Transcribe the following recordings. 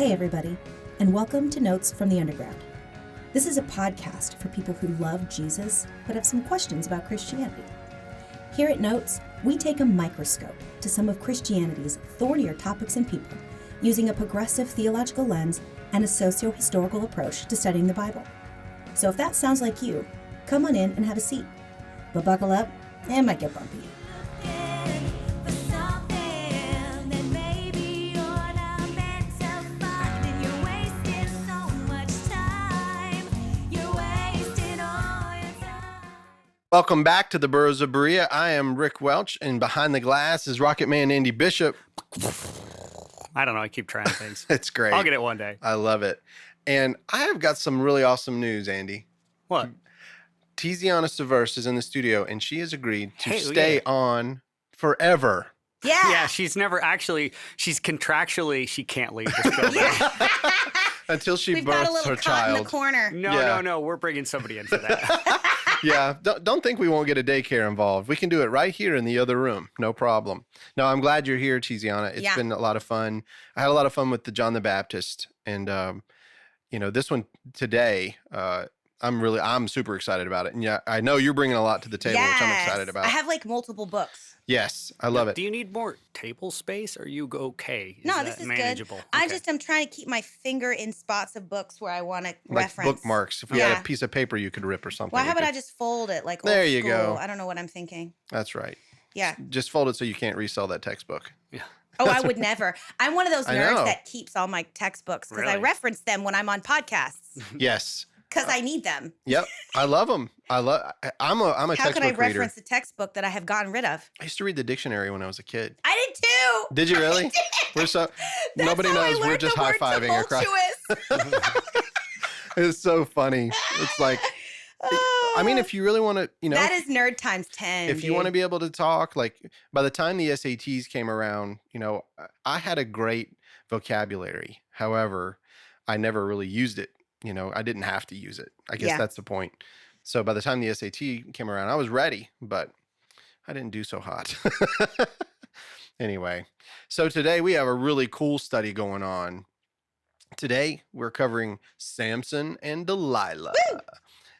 Hey everybody, and welcome to Notes from the Underground. This is a podcast for people who love Jesus but have some questions about Christianity. Here at Notes, we take a microscope to some of Christianity's thornier topics and people, using a progressive theological lens and a socio-historical approach to studying the Bible. So if that sounds like you, come on in and have a seat. But buckle up, it might get bumpy. Welcome back to the Burrows of Berea. I am Rick Welch, and behind the glass is Rocket Man Andy Bishop. I don't know. I keep trying things. It's great. I'll get it one day. I love it. And I have got some really awesome news, Andy. What? Tiziana Severse is in the studio, and she has agreed to stay on forever. Yeah. Yeah, she's contractually, she can't leave this building. Until she We've got a births little her cot child. in the corner. No, we're bringing somebody in for that. Yeah, don't think we won't get a daycare involved. We can do it right here in the other room. No problem. No, I'm glad you're here, Tiziana. It's been a lot of fun. I had a lot of fun with the John the Baptist. And, this one today, I'm super excited about it. And yeah, I know you're bringing a lot to the table, which I'm excited about. I have multiple books. Yes, I love it. Do you need more table space? Or are you okay? This is manageable? good. Okay. I'm trying to keep my finger in spots of books where I want to Like reference. bookmarks. If we had a piece of paper you could rip or something. Well, how about I just fold it like There old you school? go. I don't know what I'm thinking. That's right. Yeah. Just fold it so you can't resell that textbook. Yeah. Oh, I would never. I'm one of those I nerds know. that keeps all my textbooks because I Really? reference them when I'm on podcasts Yes. because I need them. Yep. I love them. I'm a How textbook could I reader. reference a textbook that I have gotten rid of? I used to read the dictionary when I was a kid. I did too. Did you really? We're so That's nobody how I knows. We're learned just the high word fiving across. tumultuous. It's so funny. It's like, I mean, if you really want to, that is nerd times 10. if you want to be able to talk, like by the time the SATs came around, I had a great vocabulary. However, I never really used it. I didn't have to use it. I guess that's the point. So by the time the SAT came around, I was ready, but I didn't do so hot. Anyway, so today we have a really cool study going on. Today we're covering Samson and Delilah. Woo!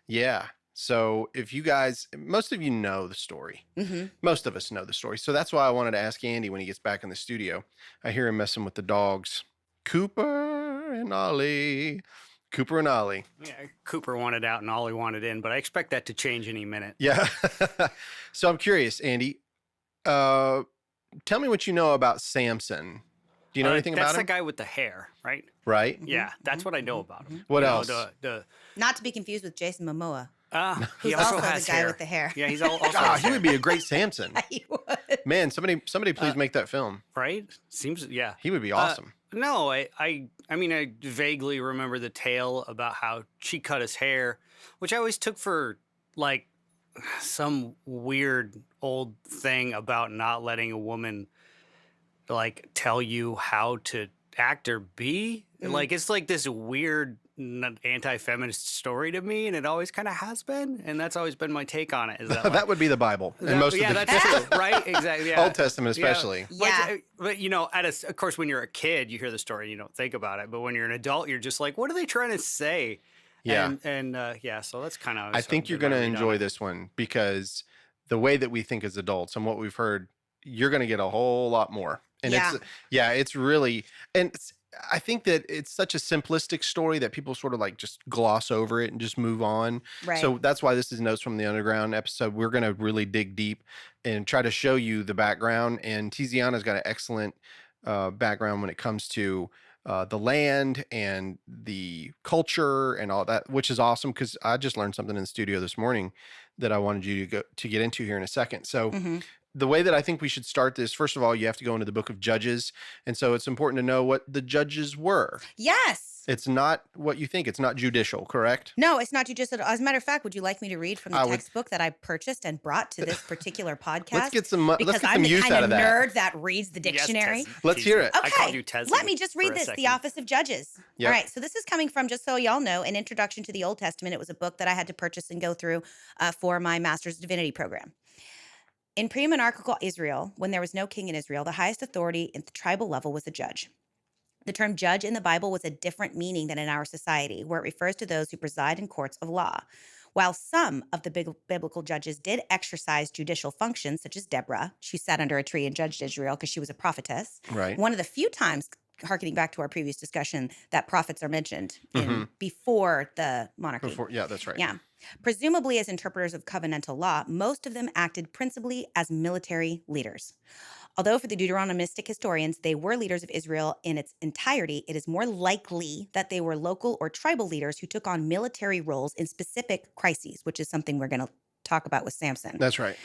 Yeah. So if you guys, most of you know the story. Mm-hmm. Most of us know the story. So that's why I wanted to ask Andy when he gets back in the studio. I hear him messing with the dogs. Cooper and Ollie. Yeah, Cooper wanted out and Ollie wanted in, but I expect that to change any minute. Yeah. So I'm curious, Andy. Tell me what you know about Samson. Do you know anything about That's him? the guy with the hair, right? Right? Yeah, that's what I know about him. What You know, else? Not to be confused with Jason Momoa, He who's also also has the guy hair. with the hair. Yeah, he's also Oh, has he hair, would be a great Samson. He would. Man, somebody please make that film. right? Seems yeah. He would be awesome. No, I mean, I vaguely remember the tale about how she cut his hair, which I always took for like some weird old thing about not letting a woman like tell you how to act or be. Like it's like this weird anti-feminist story to me, and it always kind of has been, and that's always been my take on it. Is that, That would be the Bible. And most yeah, of the that's true, right? Exactly. Yeah. Old Testament especially. Yeah. But of course, when you're a kid, you hear the story, you don't think about it. But when you're an adult, you're just like, what are they trying to say? Yeah. And so that's kind of. I think you're going to enjoy this one because the way that we think as adults and what we've heard, you're going to get a whole lot more. And it's really, and I think that it's such a simplistic story that people sort of like just gloss over it and just move on. Right. So that's why this is Notes from the Underground episode. We're going to really dig deep and try to show you the background. And Tiziana's got an excellent background when it comes to the land and the culture and all that, which is awesome because I just learned something in the studio this morning that I wanted you to get into here in a second. So the way that I think we should start this, first of all, you have to go into the book of Judges. And so it's important to know what the judges were. Yes. It's not what you think. It's not judicial, correct? No, it's not judicial. As a matter of fact, would you like me to read from the textbook that I purchased and brought to this particular podcast? Let's get some because I'm use out out of of that. nerd that reads the dictionary. Yes, Let's hear it. Okay, I called you Tessie let me just read for a this, second. The Office of Judges. Yep. All right, so this is coming from, just so y'all know, an introduction to the Old Testament. It was a book that I had to purchase and go through for my Master's of Divinity program. In pre-monarchical Israel, when there was no king in Israel, the highest authority at the tribal level was a judge. The term judge in the Bible was a different meaning than in our society, where it refers to those who preside in courts of law. While some of the biblical judges did exercise judicial functions, such as Deborah, she sat under a tree and judged Israel because she was a prophetess. Right. One of the few times, harkening back to our previous discussion, that prophets are mentioned before the monarchy. Yeah, that's right. Yeah. Presumably as interpreters of covenantal law, most of them acted principally as military leaders. Although for the Deuteronomistic historians, they were leaders of Israel in its entirety, it is more likely that they were local or tribal leaders who took on military roles in specific crises, which is something we're going to talk about with Samson. That's right.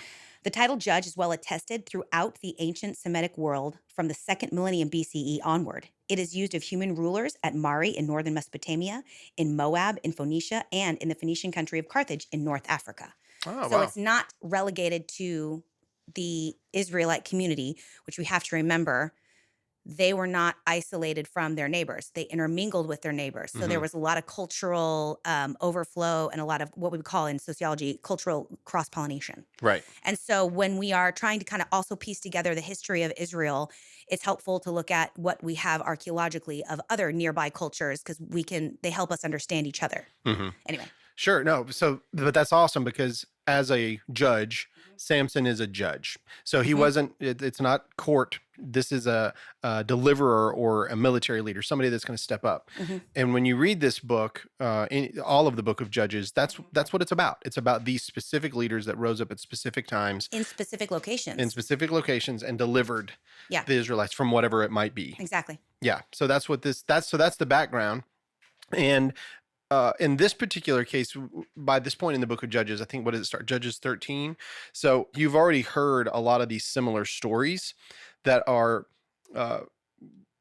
The title judge is well attested throughout the ancient Semitic world from the 2nd millennium BCE onward. It is used of human rulers at Mari in northern Mesopotamia, in Moab, in Phoenicia, and in the Phoenician country of Carthage in North Africa. Oh, So wow. it's not relegated to the Israelite community, which we have to remember, they were not isolated from their neighbors. They intermingled with their neighbors. So there was a lot of cultural overflow and a lot of what we would call in sociology, cultural cross-pollination. Right. And so when we are trying to kind of also piece together the history of Israel, it's helpful to look at what we have archaeologically of other nearby cultures because they help us understand each other. Anyway. Sure. No. So, but that's awesome because as a judge, Samson is a judge. So he wasn't, it's not court. This is a deliverer or a military leader, somebody that's going to step up. And when you read this book, all of the book of Judges, that's what it's about. It's about these specific leaders that rose up at specific times. In specific locations. And delivered the Israelites from whatever it might be. Exactly. Yeah. So that's the background. And in this particular case, by this point in the book of Judges, I think, what does it start? Judges 13. So you've already heard a lot of these similar stories that are,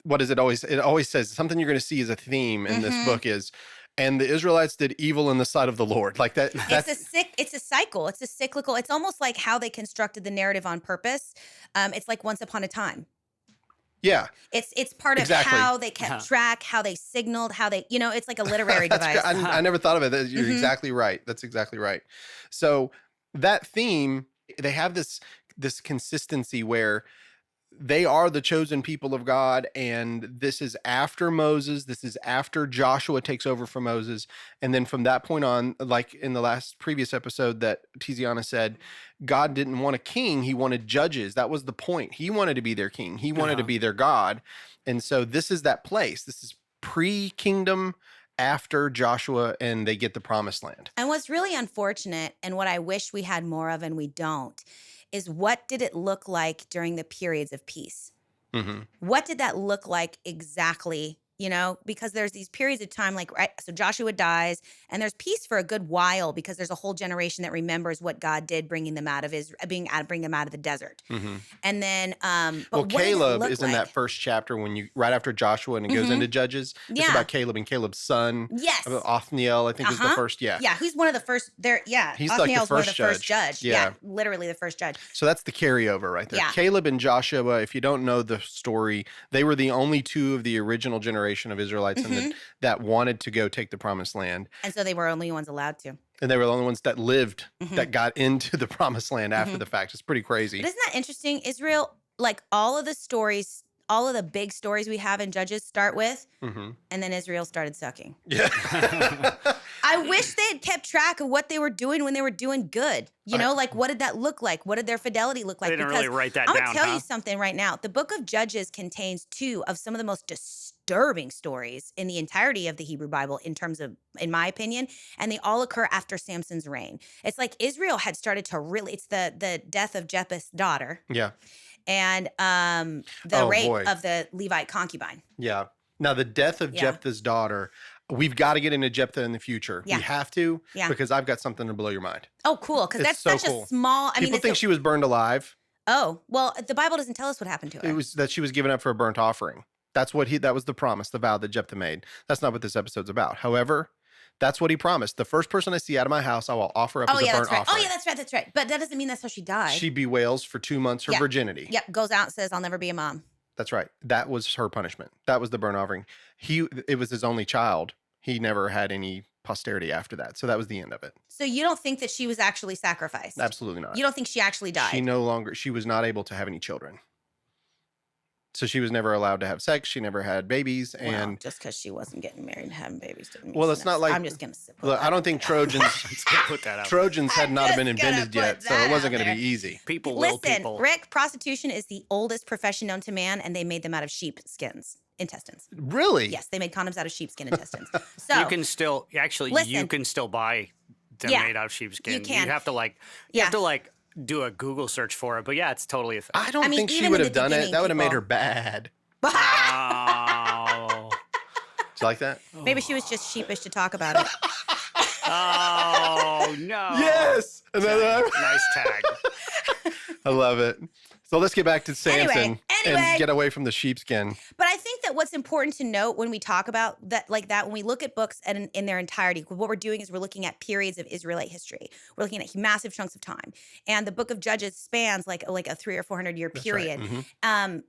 what is it always? It always says something you're going to see as a theme in this book is, and the Israelites did evil in the sight of the Lord. Like that. It's a cycle. It's a cyclical. It's almost like how they constructed the narrative on purpose. It's like Once Upon a Time. Yeah. It's part of how they kept track, how they signaled, how they, it's like a literary device. I never thought of it. You're exactly right. That's exactly right. So that theme, they have this consistency where they are the chosen people of God, and this is after Moses. This is after Joshua takes over from Moses. And then from that point on, like in the previous episode that Tiziana said, God didn't want a king. He wanted judges. That was the point. He wanted to be their king. He wanted to be their God. And so this is that place. This is pre-kingdom after Joshua, and they get the promised land. And what's really unfortunate, and what I wish we had more of and we don't, is what did it look like during the periods of peace? What did that look like exactly? Because there's these periods of time, so Joshua dies, and there's peace for a good while because there's a whole generation that remembers what God did, bringing them out of bring them out of the desert. And then, but Caleb is in that first chapter right after Joshua, and it goes into Judges. It's about Caleb and Caleb's son. Yes, Othniel, I think is the first. Yeah, who's one of the first. He's Othniel's like the one of the judge. first judge. Yeah, literally the first judge. So that's the carryover right there. Yeah. Caleb and Joshua, if you don't know the story, they were the only two of the original generation of Israelites that wanted to go take the promised land. And so they were only ones allowed to. And they were the only ones that lived, that got into the promised land after the fact. It's pretty crazy. But isn't that interesting? Israel, like all of the stories, all of the big stories we have in Judges start with, and then Israel started sucking. Yeah. I wish they had kept track of what they were doing when they were doing good. What did that look like? What did their fidelity look like? They didn't really write that down. I'm going to tell you something right now. The book of Judges contains 2 of some of the most disturbing stories in the entirety of the Hebrew Bible in my opinion, and they all occur after Samson's reign. It's like Israel had started to it's the death of Jephthah's daughter. Yeah. And the rape of the Levite concubine. Yeah. Now, the death of Jephthah's daughter, we've got to get into Jephthah in the future. Yeah. We have to, Yeah. because I've got something to blow your mind. Oh, cool. Because that's so such cool. a small. People think she was burned alive. Oh, well, the Bible doesn't tell us what happened to her. It was that she was given up for a burnt offering. That was the promise, the vow that Jephthah made. That's not what this episode's about. However, that's what he promised. The first person I see out of my house, I will offer up as a burnt offering. Oh, yeah, that's right. But that doesn't mean that's how she died. She bewails for 2 months her virginity. Yep, goes out and says, I'll never be a mom. That's right. That was her punishment. That was the burnt offering. It was his only child. He never had any posterity after that. So that was the end of it. So you don't think that she was actually sacrificed? Absolutely not. You don't think she actually died? She was not able to have any children. So she was never allowed to have sex. She never had babies. Well, And just because she wasn't getting married and having babies didn't mean well, she's it's not like I'm just gonna look, I don't think Trojans Let's go put that out. Trojans had not been just gonna invented put yet, so that it wasn't out going to there. be easy. People will Listen, people. Rick, prostitution is the oldest profession known to man, and they made them out of sheep skins, intestines. Really? Yes, they made condoms out of sheepskin intestines. So You can still actually you Listen. can still buy them Yeah, made out of sheepskin. you can. You have to do a Google search for it, but yeah, it's totally a thing. I don't mean, think she even would in have the done it. beginning, That would have made people- her bad. Oh. Do you like that? maybe she was just sheepish to talk about it. Oh no. Yes. Another. Nice tag. I love it. So let's get back to Samson Anyway. and get away from the sheepskin. But I think that what's important to note when we talk about that, like that, when we look at books and in their entirety, what we're doing is we're looking at periods of Israelite history. We're looking at massive chunks of time, and the Book of Judges spans like a 300 or 400 year That's right. period. Mhm.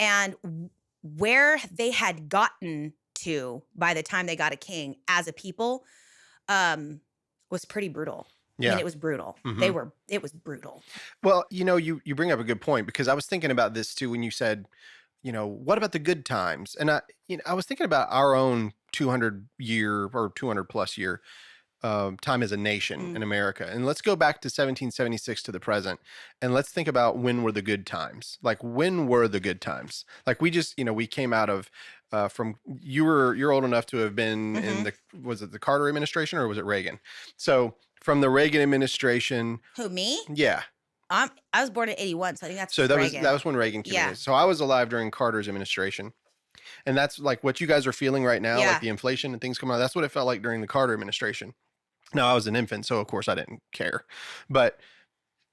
And where they had gotten to by the time they got a king as a people, was pretty brutal. I Yeah. mean, it was brutal. Mhm. It was brutal. Well, you bring up a good point, because I was thinking about this too when you said, what about the good times? And I was thinking about our own 200-year or 200-plus-year time as a nation in America. And let's go back to 1776 to the present, and let's think about when were the good times. Like, when were the good times? Like, we just, we came out of from you're old enough to have been in was it the Carter administration or was it Reagan? So from the Reagan administration, Who, me? yeah. I was born in 81, so I think that's So that Reagan. was when Reagan came Yeah. in. So I was alive during Carter's administration. And that's like what you guys are feeling right now, Yeah. like the inflation and things coming out. That's what it felt like during the Carter administration. Now, I was an infant, so of course I didn't care. But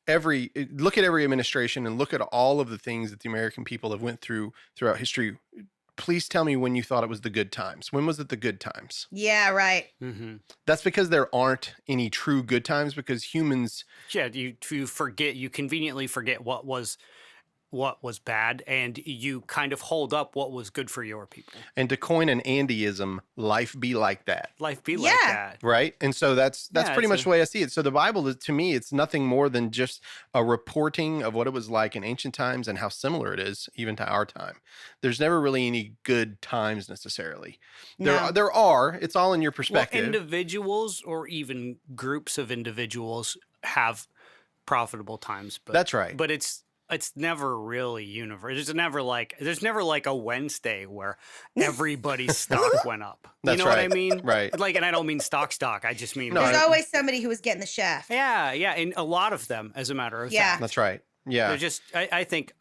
look at every administration and look at all of the things that the American people have went through throughout history. Please tell me when you thought it was the good times. When was it the good times? Yeah, right. Mm-hmm. That's because there aren't any true good times, because humans. Yeah, you conveniently forget what was bad, and you kind of hold up what was good for your people. And to coin an Andyism, life be like that. Life be like Yeah. that. Right. And so that's Yeah, pretty it's much the way I see it. So the Bible is, to me, it's nothing more than just a reporting of what it was like in ancient times and how similar it is even to our time. There's never really any good times necessarily. No. There are. It's all in your Well, perspective. individuals or even groups of individuals have profitable times, but That's right. But it's never really universal. There's never like a Wednesday where everybody's stock went up. That's you know what I right. mean? Right. Like, and I don't mean stock. I just mean No, like, There's always somebody who was getting the shaft. yeah, and a lot of them, as a matter of Yeah. fact. That's right. Yeah. They're just I think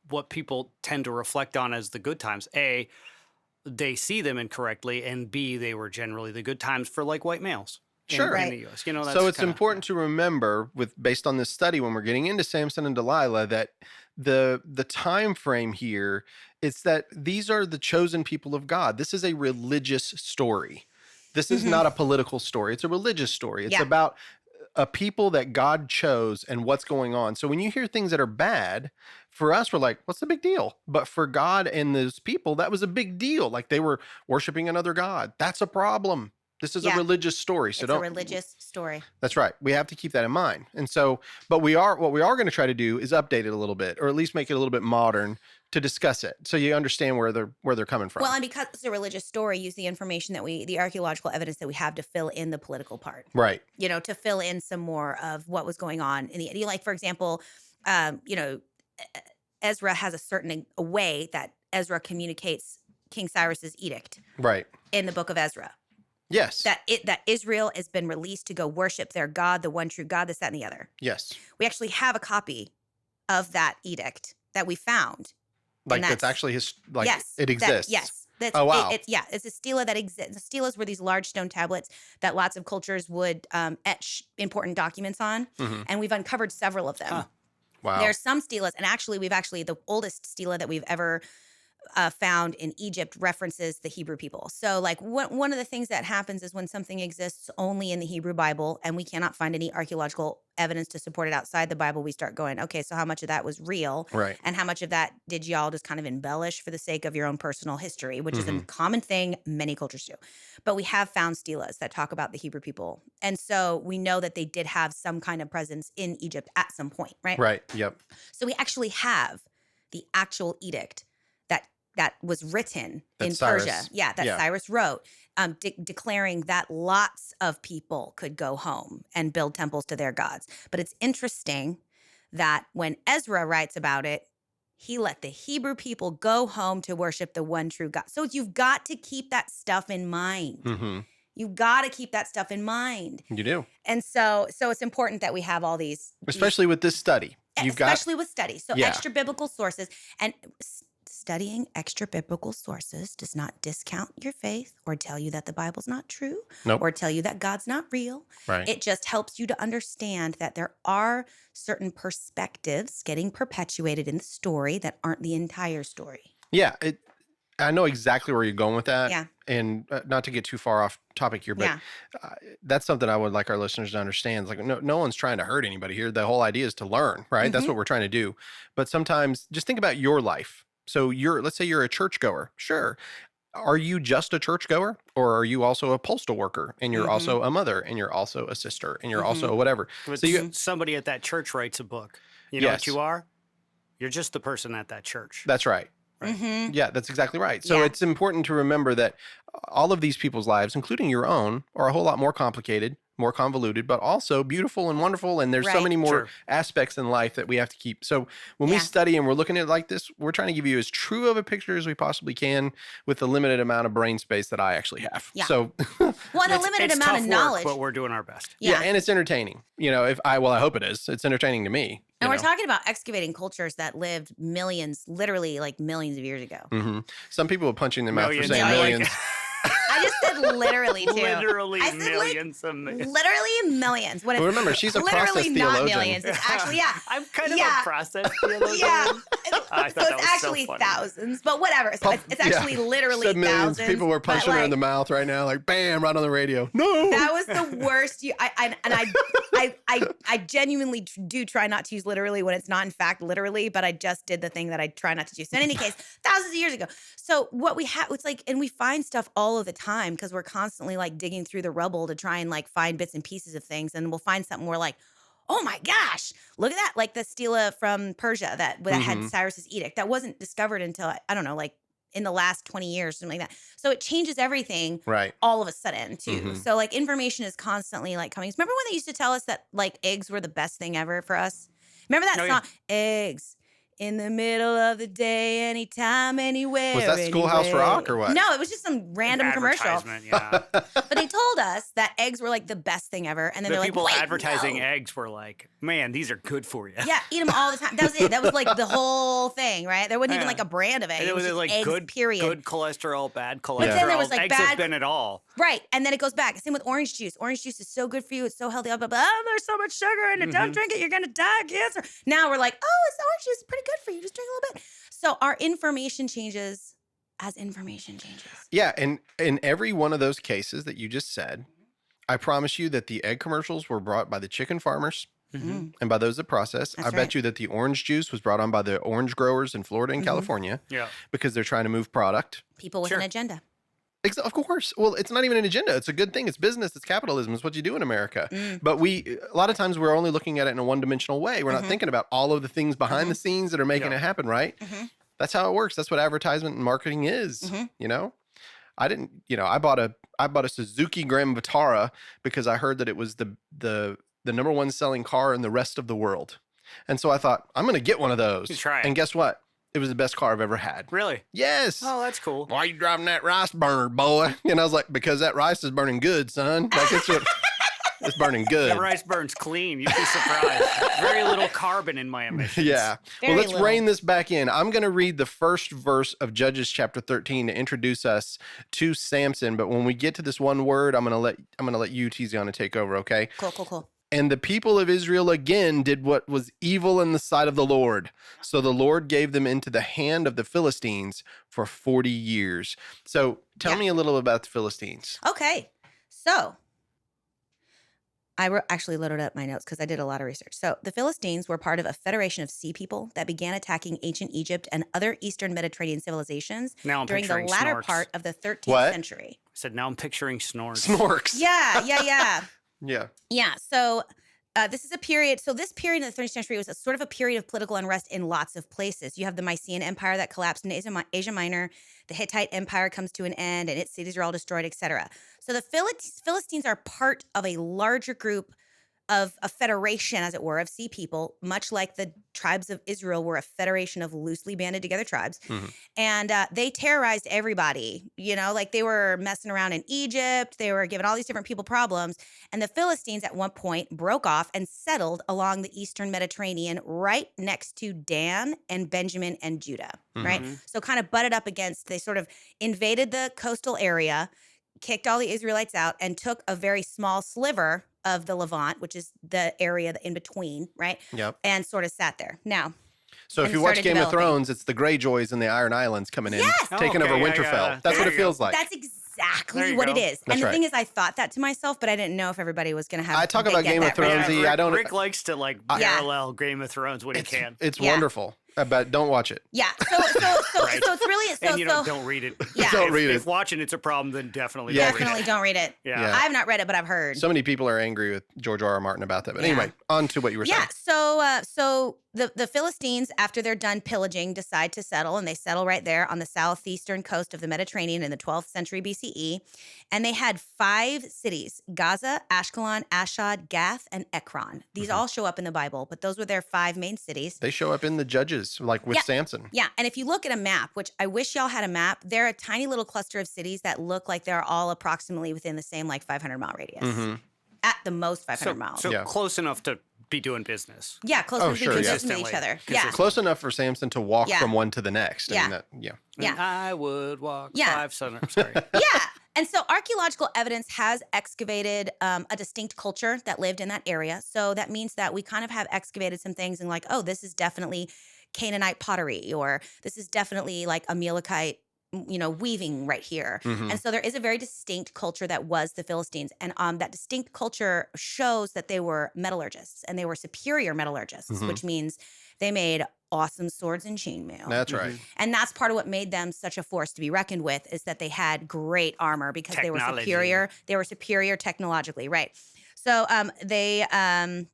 what people tend to reflect on as the good times, A, they see them incorrectly, and B, they were generally the good times for like white males. Sure. In Right. the US. That's So it's kinda- important to remember, based on this study, when we're getting into Samson and Delilah, that the time frame here is that these are the chosen people of God. This is a religious story. This is not a political story. It's a religious story. It's Yeah. about a people that God chose and what's going on. So when you hear things that are bad, for us, we're like, what's the big deal? But for God and those people, that was a big deal. Like, they were worshiping another God. That's a problem. This is a Yeah. religious story. So It's a religious story. That's right. We have to keep that in mind. And so, but what we are going to try to do is update it a little bit, or at least make it a little bit modern to discuss it, so you understand where they're coming from. Well, and because it's a religious story, use the information the archaeological evidence that we have to fill in the political part. Right. To fill in some more of what was going on in the, like, for example, Ezra has a way that Ezra communicates King Cyrus's edict Right. in the book of Ezra. Yes. That Israel has been released to go worship their God, the one true God, this, that, and the other. Yes. We actually have a copy of that edict that we found. Like, that's- that's actually Yes, it exists. Yes. Oh, wow. It's a stela that exists. The stelas were these large stone tablets that lots of cultures would etch important documents on, Mhm. and we've uncovered several of them. Huh. Wow. There's some stelas, and actually, the oldest stela that we've ever found in Egypt references the Hebrew people. So, like, one of the things that happens is when something exists only in the Hebrew Bible and we cannot find any archaeological evidence to support it outside the Bible, we start going, okay, so how much of that was real? Right. And how much of that did y'all just kind of embellish for the sake of your own personal history, which is a common thing many cultures do. But we have found stelas that talk about the Hebrew people. And so we know that they did have some kind of presence in Egypt at some point, right? Right. Yep. So we actually have the actual edict that was written That in Cyrus- Persia. Yeah, that Cyrus wrote, declaring that lots of people could go home and build temples to their gods. But it's interesting that when Ezra writes about it, he let the Hebrew people go home to worship the one true God. So you've got to keep that stuff in mind. Mm-hmm. You've got to keep that stuff in mind. You do. And so it's important that we have all these. Especially with this study. Especially with studies. So Yeah. extra biblical sources. And studying extra biblical sources does not discount your faith or tell you that the Bible's not true or tell you that God's not real. Right. It just helps you to understand that there are certain perspectives getting perpetuated in the story that aren't the entire story. Yeah. I know exactly where you're going with that. Yeah. And not to get too far off topic here, but that's something I would like our listeners to understand. It's like no one's trying to hurt anybody here. The whole idea is to learn, right? Mm-hmm. That's what we're trying to do. But sometimes just think about your life. So let's say you're a churchgoer. Sure. Are you just a churchgoer, or are you also a postal worker, and you're also a mother, and you're also a sister, and you're also whatever? But So somebody at that church writes a book. You know what you are? You're just the person at that church. That's right. Right. Mm-hmm. Yeah, that's exactly right. So it's important to remember that all of these people's lives, including your own, are a whole lot more complicated, more convoluted, but also beautiful and wonderful. And there's so many more aspects in life that we have to keep. So when we study and we're looking at it like this, we're trying to give you as true of a picture as we possibly can with the limited amount of brain space that I actually have. Yeah. So a limited amount of knowledge. But we're doing our best. yeah, and it's entertaining. You know, I hope it is. It's entertaining to me. And we're talking about excavating cultures that lived literally like millions of years ago. Mm-hmm. Some people are punching their mouth for saying Millions. millions. I just said literally too. Literally I said millions of millions. literally millions. When it's Well, remember, she's a process literally not theologian. millions. It's actually I'm kind of a process theologian. Yeah. I thought So that it's was actually so funny. thousands, but whatever. So it's actually literally Said millions. thousands. People were but, punching her in like, the mouth right now, like bam, right on the radio. No, That was the worst. I genuinely do try not to use literally when it's not in fact literally, but I just did the thing that I try not to do. So in any case, thousands of years ago. So what we have, it's like, and we find stuff all of the time because we're constantly like digging through the rubble to try and like find bits and pieces of things, and we'll find something we're like, oh my gosh, look at that! Like the stela from Persia that had Cyrus's edict that wasn't discovered until I don't know, like in the last 20 years, something like that. So it changes everything all of a sudden too. So like information is constantly like coming. Remember when they used to tell us that like eggs were the best thing ever for us? Remember that song? Yeah. Eggs in the middle of the day, anytime, anywhere. Was that Schoolhouse Rock or what? No, it was just some random commercial. Yeah. But they told us that eggs were like the best thing ever. And then the they're people like, wait, advertising no. eggs were like, man, these are good for you. Yeah, eat them all the time. That was it. That was like the whole thing, right? There wasn't even like a brand of eggs. It was just like eggs, good, period. good cholesterol, bad cholesterol. But then there was like eggs bad. have been at all. Right. And then it goes back. Same with orange juice. Orange juice is so good for you. It's so healthy. Blah, blah, blah. Oh, there's so much sugar in it. Don't drink it. You're going to die of cancer. Now we're like, oh, it's orange juice. It's pretty good for you. Just drink a little bit. So our information changes as information changes. Yeah. And in every one of those cases that you just said, I promise you that the egg commercials were brought by the chicken farmers and by those that process. I bet you that the orange juice was brought on by the orange growers in Florida and California. Yeah. Because they're trying to move product. People with an agenda. Of course. Well, it's not even an agenda. It's a good thing. It's business. It's capitalism. It's what you do in America. But a lot of times we're only looking at it in a one-dimensional way. We're not thinking about all of the things behind the scenes that are making it happen, right? That's how it works. That's what advertisement and marketing is, you know? I bought a Suzuki Grand Vitara because I heard that it was the number one selling car in the rest of the world. And so I thought, I'm going to get one of those. Try it. And guess what? It was the best car I've ever had. Really? Yes. Oh, that's cool. Why are you driving that rice burner, boy? And I was like, because that rice is burning good, son. Like it's burning good. The rice burns clean. You'd be surprised. Very little carbon in my emissions. Yeah. Very Well, let's little. rein this back in. I'm going to read the first verse of Judges chapter 13 to introduce us to Samson. But when we get to this one word, I'm going to let you, Tiziana, take over. Okay. Cool. And the people of Israel again did what was evil in the sight of the Lord. So the Lord gave them into the hand of the Philistines for 40 years. So tell me a little about the Philistines. Okay. So I actually loaded up my notes because I did a lot of research. So the Philistines were part of a federation of sea people that began attacking ancient Egypt and other Eastern Mediterranean civilizations during the latter part of the 13th century. I said, now I'm picturing snores. Snorks. Yeah. Yeah. Yeah. So This is a period. So this period in the 13th century was a sort of a period of political unrest in lots of places. You have the Mycenaean Empire that collapsed in Asia Minor. The Hittite Empire comes to an end, and its cities are all destroyed, etc. So the Philistines are part of a larger group of a federation, as it were, of sea people, much like the tribes of Israel were a federation of loosely banded together tribes. And they terrorized everybody, like they were messing around in Egypt. They were giving all these different people problems. And the Philistines at one point broke off and settled along the eastern Mediterranean right next to Dan and Benjamin and Judah, right? So kind of butted up against, they sort of invaded the coastal area, kicked all the Israelites out, and took a very small sliver of the Levant, which is the area in between, right? Yep. And sort of sat there. Now, so if you watch Game of Thrones, it's the Greyjoys and the Iron Islands coming in, taking over Winterfell. That's what it feels like. That's exactly what it is. And the thing is, I thought that to myself, but I didn't know if everybody was going to have. I talk about Game of Thrones. I don't. Rick likes to parallel Game of Thrones when he can. It's wonderful. But don't watch it. Yeah. So it's really and don't read it. Yeah. Don't read it. If watching it's a problem, then definitely don't read it. Yeah. I have not read it, but I've heard. So many people are angry with George R. R. Martin about that. But anyway, on to what you were saying. Yeah. So the Philistines, after they're done pillaging, decide to settle, and they settle right there on the southeastern coast of the Mediterranean in the 12th century BCE. And they had 5 cities: Gaza, Ashkelon, Ashdod, Gath, and Ekron. These all show up in the Bible, but those were their 5 main cities. They show up in the Judges, like with Samson. Yeah. And if you look at a map, which I wish y'all had a map, they're a tiny little cluster of cities that look like they're all approximately within the same 500-mile radius. At the most 500 miles. So close enough to be doing business. Yeah, close enough to be consistent with each other. Yeah. Close enough for Samson to walk from one to the next. Yeah. I would walk 5 summers. Sorry. Yeah. And so archaeological evidence has excavated a distinct culture that lived in that area. So that means that we kind of have excavated some things and this is definitely Canaanite pottery, or this is definitely Amalekite, weaving right here. And so there is a very distinct culture that was the Philistines. And that distinct culture shows that they were metallurgists, and they were superior metallurgists, which means they made awesome swords and chainmail. That's right. And that's part of what made them such a force to be reckoned with, is that they had great armor because they were superior. They were superior technologically, right? So they had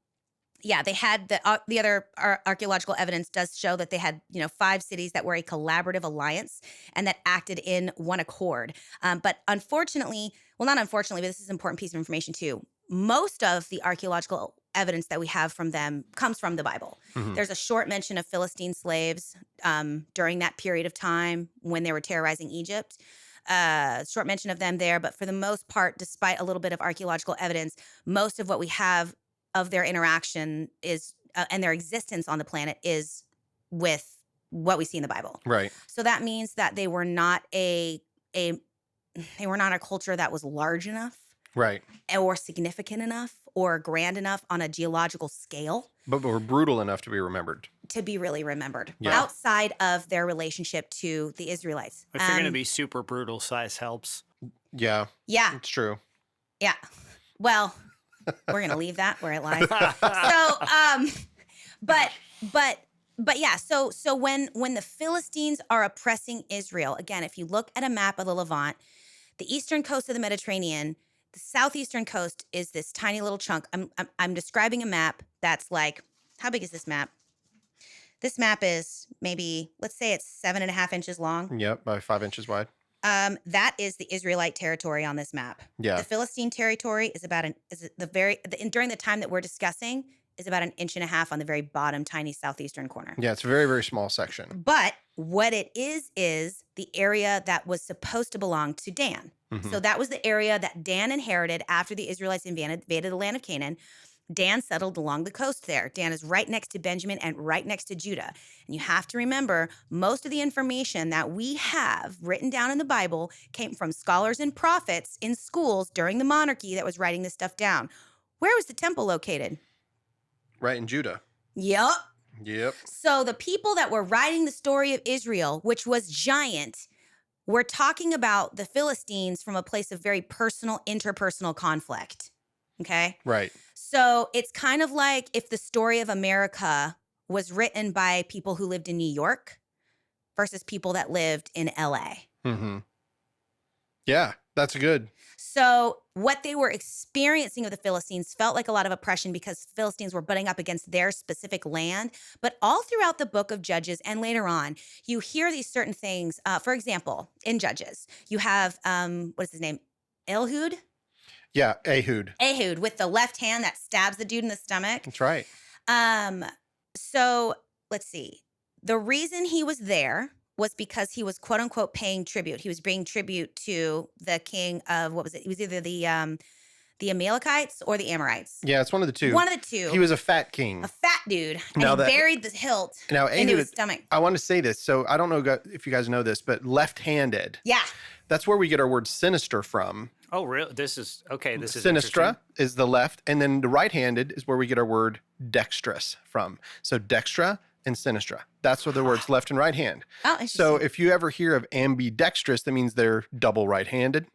the other archaeological evidence does show that they had 5 cities that were a collaborative alliance and that acted in one accord. But unfortunately, well, not unfortunately, but this is an important piece of information too. Most of the archaeological evidence that we have from them comes from the Bible. There's a short mention of Philistine slaves during that period of time when they were terrorizing Egypt. Short mention of them there, but for the most part, despite a little bit of archaeological evidence, most of what we have of their interaction is and their existence on the planet is with what we see in the Bible. Right. So that means that they were not a culture that was large enough, right, or significant enough, or grand enough on a geological scale, but were brutal enough to be remembered. To be really remembered, Yeah. outside of their relationship to the Israelites. If you're going to be super brutal, size helps. Yeah. Yeah. It's true. Yeah. Well, we're going to leave that where it lies. So, but yeah, so when the Philistines are oppressing Israel, again, if you look at a map of the Levant, the eastern coast of the Mediterranean, the southeastern coast is this tiny little chunk. I'm describing a map that's how big is this map? This map is maybe, let's say it's 7.5 inches long. Yep, by 5 inches wide. That is the Israelite territory on this map. Yeah. The Philistine territory is about during the time that we're discussing, is about 1.5 inches on the very bottom, tiny southeastern corner. Yeah, it's a very, very small section. But what it is the area that was supposed to belong to Dan. So that was the area that Dan inherited after the Israelites invaded the land of Canaan. Dan settled along the coast there. Dan is right next to Benjamin and right next to Judah. And you have to remember, most of the information that we have written down in the Bible came from scholars and prophets in schools during the monarchy that was writing this stuff down. Where was the temple located? Right in Judah. Yep. So the people that were writing the story of Israel, which was giant, were talking about the Philistines from a place of very personal, interpersonal conflict. Okay? Right. So it's kind of like if the story of America was written by people who lived in New York versus people that lived in LA. Yeah, that's good. So what they were experiencing with the Philistines felt like a lot of oppression because Philistines were butting up against their specific land. But all throughout the book of Judges and later on, you hear these certain things. For example, in Judges, you have, what is his name? Ehud? Yeah, Ehud. Ehud with the left hand that stabs the dude in the stomach. That's right. So let's see. The reason he was there was because he was quote unquote paying tribute. He was bringing tribute to the king of, what was it? It was either the Amalekites or the Amorites. Yeah, it's one of the two. One of the two. He was a fat king. A fat dude. And Now he that- buried the hilt Now, into Ehud, his stomach. I want to say this. So I don't know if you guys know this, but left-handed. Yeah. That's where we get our word sinister from. Oh, really? This is okay. This is Sinistra is the left, and then the right-handed is where we get our word dexterous from. So dextra and sinistra. That's where the words left and right hand. Oh, interesting. So if you ever hear of ambidextrous, that means they're double right-handed.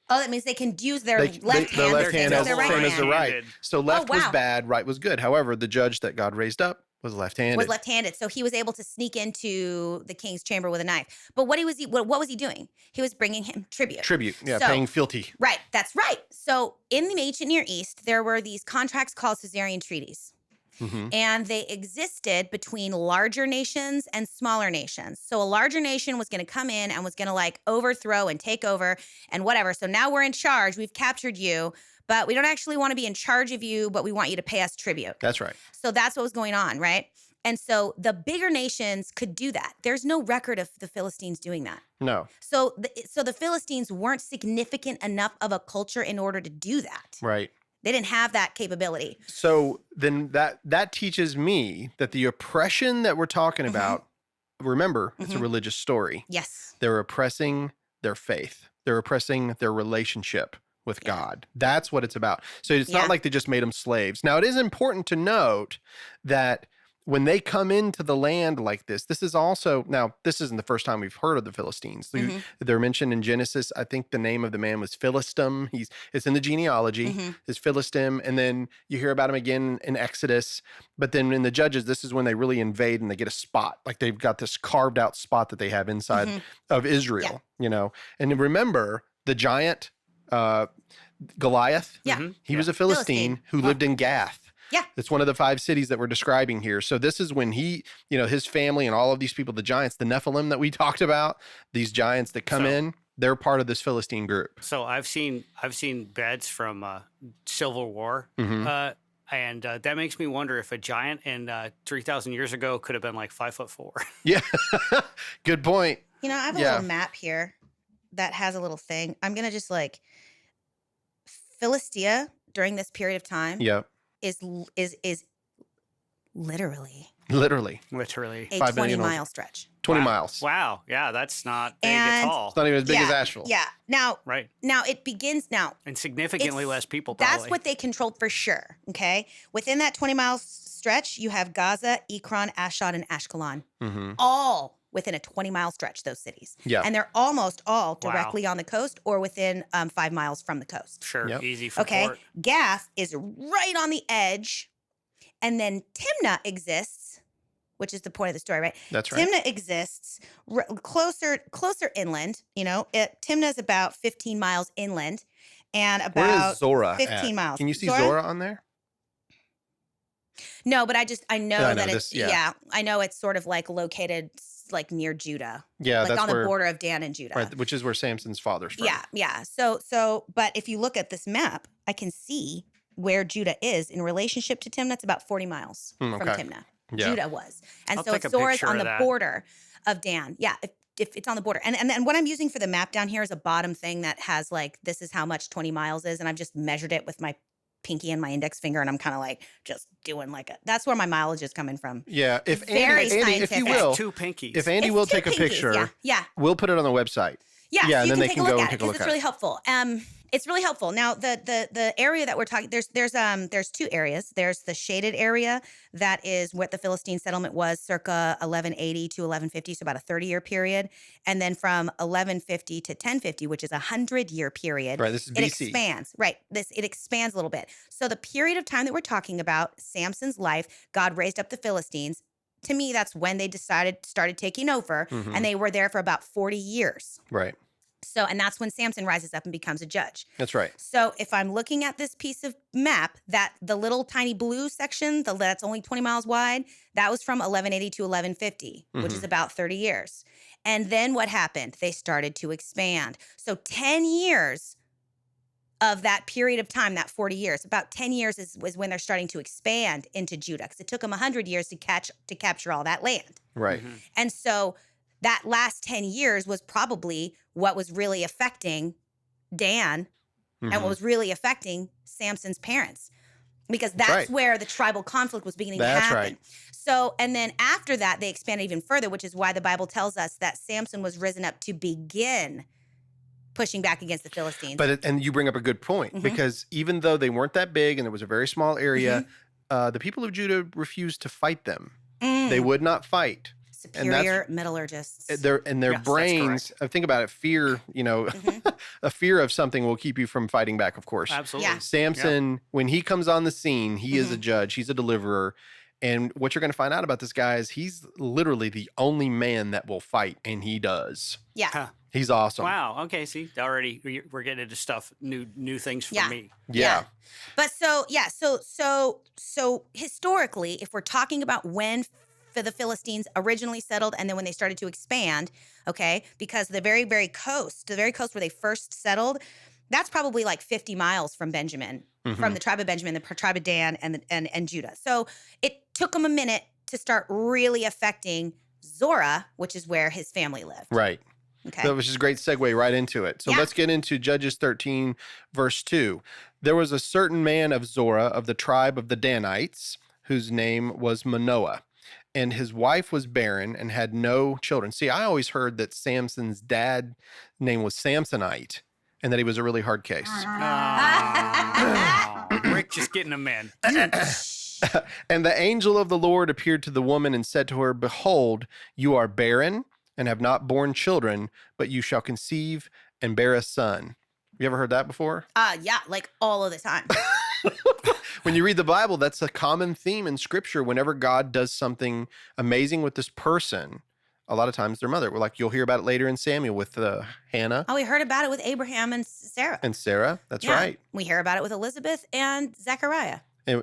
Oh, that means they can use their They- left their hand. left hand as as their the right same as the hand. right. So left was wow. bad, right was good. However, the judge that God raised up was left-handed. Was left-handed, so he was able to sneak into the king's chamber with a knife. But what was he doing? He was bringing him tribute. Tribute, yeah, So- paying fealty. Right, that's right. So in the ancient Near East, there were these contracts called Caesarean treaties. Mhm. And they existed between larger nations and smaller nations. So a larger nation was going to come in and was going to like overthrow and take over and whatever. So now we're in charge. We've captured you, but we don't actually want to be in charge of you, but we want you to pay us tribute. That's right. So that's what was going on, right? And so the bigger nations could do that. There's no record of the Philistines doing that. No, So the Philistines weren't significant enough of a culture in order to do that. right. They didn't have that capability. So then that teaches me that the oppression that we're talking about, remember, it's a religious story. Yes. They're oppressing their faith. They're oppressing their relationship with God. That's what it's about. So it's Yeah. not like they just made them slaves. Now, it is important to note that when they come into the land like this is also, now, this isn't the first time we've heard of the Philistines. They're mentioned in Genesis. I think the name of the man was Philistim. It's in the genealogy, is Philistim. And then you hear about him again in Exodus. But then in the Judges, this is when they really invade and they get a spot. Like they've got this carved out spot that they have inside of Israel, you know. And remember the giant Goliath? Yeah. He was a Philistine who lived in Gath. Yeah. It's one of the 5 cities that we're describing here. So this is when he, his family and all of these people, the giants, the Nephilim that we talked about, these giants that come in, they're part of this Philistine group. So I've seen beds from Civil War, and that makes me wonder if a giant in 3,000 years ago could have been like 5'4". Yeah. Good point. I have a little map here that has a little thing. I'm going to just like Philistia during this period of time Yeah. is literally Literally. Literally. a 5 million 20-mile stretch. 20 Wow. miles. Wow. Yeah, that's not big And- at all. It's not even as big as Yeah, Asheville. Yeah. Now Right. it begins now. And significantly It's- less people, probably. That's what they controlled for sure. Okay. Within that 20-mile stretch, you have Gaza, Ekron, Ashdod, and Ashkelon, Mm-hmm. all within a 20-mile stretch, those cities. Yeah. And they're almost all Wow. directly on the coast or within 5 miles from the coast. Sure. Yep. Easy for Okay. port. Gath is right on the edge. And then Timnah exists, which is the point of the story, right? That's right. Timnah exists closer inland. Timnah is about 15 miles inland and Where about is Zora 15 at? miles. Can you see Zora? Zora on there? No, but I know I know that this- it's yeah. I know it's sort of like located like near Judah, Yeah, like that's on where, the border of Dan and Judah. right, which is where Samson's father's from. Yeah. So, but if you look at this map, I can see where Judah is in relationship to Timnah. It's about 40 miles from okay. Timnah. Yeah. Judah was, and I'll so take a Zora's picture on of the that. border of Dan. Yeah, if it's on the border, and what I'm using for the map down here is a bottom thing that has like this is how much 20 miles is, and I've just measured it with my pinky and my index finger, and I'm kind of like just doing that's where my mileage is coming from. Yeah. If Very Andy, if you scientific. will, Two pinkies. if Andy It's will two take a pinkies, picture, Yeah. we'll put it on the website. Yeah, Yeah, so and you then can they take can a go look and at take it a look because at it's really helpful. It's really helpful. Now, the area that we're talking, there's 2 areas. There's the shaded area that is what the Philistine settlement was, circa 1180 to 1150, so about a 30-year period, and then from 1150 to 1050, which is a 100-year period. Right, this is It BC. expands, right? It expands a little bit. So the period of time that we're talking about, Samson's life, God raised up the Philistines. To me, that's when they started taking over, Mhm. and they were there for about 40 years. Right. So, and that's when Samson rises up and becomes a judge. That's right. So if I'm looking at this piece of map, that the little tiny blue section, that's only 20 miles wide, that was from 1180 to 1150, which is about 30 years. And then what happened? They started to expand. So 10 years of that period of time, that 40 years, about 10 years was when they're starting to expand into Judah, because it took them 100 years to capture all that land. Right. And so that last 10 years was probably what was really affecting Dan and what was really affecting Samson's parents, because that's where the tribal conflict was beginning to happen. Right. So, and then after that, they expanded even further, which is why the Bible tells us that Samson was risen up to begin pushing back against the Philistines. And you bring up a good point, because even though they weren't that big and it was a very small area, the people of Judah refused to fight them. They would not fight. Superior metallurgists. Their brains, think about it, fear, a fear of something will keep you from fighting back, of course. Absolutely. Yeah. Samson, when he comes on the scene, he is a judge, he's a deliverer. And what you're going to find out about this guy is he's literally the only man that will fight, and he does. Yeah. Huh. He's awesome. Wow. Okay. See, already we're getting into stuff, new things for me. Yeah. But so historically, if we're talking about when the Philistines originally settled and then when they started to expand, okay, because the very coast where they first settled, that's probably like 50 miles from Benjamin, from the tribe of Benjamin, the tribe of Dan, and Judah. So it took them a minute to start really affecting Zorah, which is where his family lived. Right. Okay. Which is a great segue right into it. So let's get into Judges 13, verse 2. There was a certain man of Zorah of the tribe of the Danites, whose name was Manoah, and his wife was barren and had no children. See, I always heard that Samson's dad's name was Samsonite, and that he was a really hard case. Rick just getting them in. And the angel of the Lord appeared to the woman and said to her, "Behold, you are barren and have not borne children, but you shall conceive and bear a son." You ever heard that before? Yeah, like all of the time. When you read the Bible, that's a common theme in Scripture. Whenever God does something amazing with this person, a lot of times their mother. Like you'll hear about it later in Samuel with Hannah. Oh, we heard about it with Abraham and Sarah. That's right. We hear about it with Elizabeth and Zechariah. And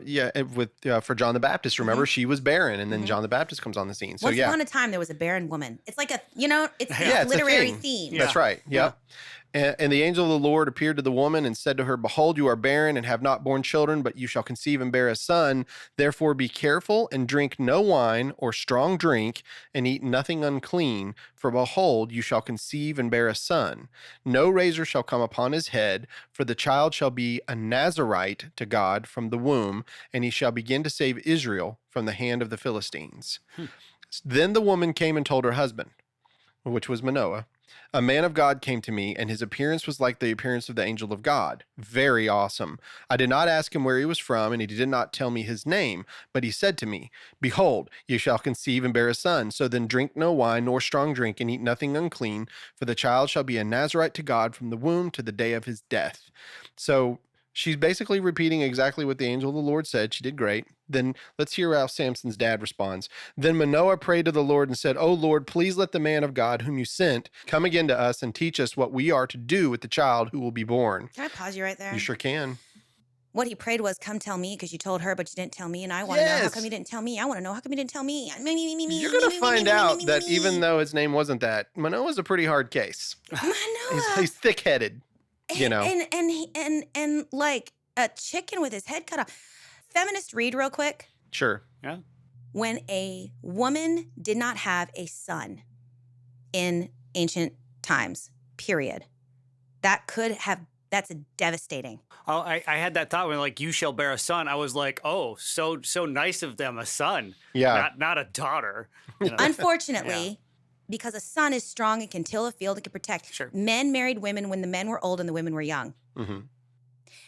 for John the Baptist, remember she was barren, and then John the Baptist comes on the scene. So Once upon a time, there was a barren woman. It's like it's a it's literary a theme. That's right. Yep. And the angel of the Lord appeared to the woman and said to her, "Behold, you are barren and have not borne children, but you shall conceive and bear a son. Therefore be careful and drink no wine or strong drink, and eat nothing unclean. For behold, you shall conceive and bear a son. No razor shall come upon his head, for the child shall be a Nazarite to God from the womb, and he shall begin to save Israel from the hand of the Philistines." Then the woman came and told her husband, which was Manoah, "A man of God came to me, and his appearance was like the appearance of the angel of God. Very awesome. I did not ask him where he was from, and he did not tell me his name. But he said to me, Behold, you shall conceive and bear a son. So then drink no wine nor strong drink, and eat nothing unclean, for the child shall be a Nazarite to God from the womb to the day of his death." So she's basically repeating exactly what the angel of the Lord said. She did great. Then let's hear how Samson's dad responds. Then Manoah prayed to the Lord and said, "O Lord, please let the man of God whom you sent come again to us and teach us what we are to do with the child who will be born." Can I pause you right there? You sure can. What he prayed was, "Come tell me," because you told her, but you didn't tell me, and I want to know how come you didn't tell me. I want to know how come you didn't tell me. You're going to find out that even though his name wasn't that, Manoah's a pretty hard case. Manoah. He's thick-headed, and like a chicken with his head cut off. Feminist read real quick. Sure. Yeah. When a woman did not have a son in ancient times, period, that's devastating. Oh, I had that thought when like, "You shall bear a son." I was like, oh, so nice of them, a son. Yeah. Not a daughter. Unfortunately, because a son is strong and can till a field and can protect. Sure. Men married women when the men were old and the women were young. Mm-hmm.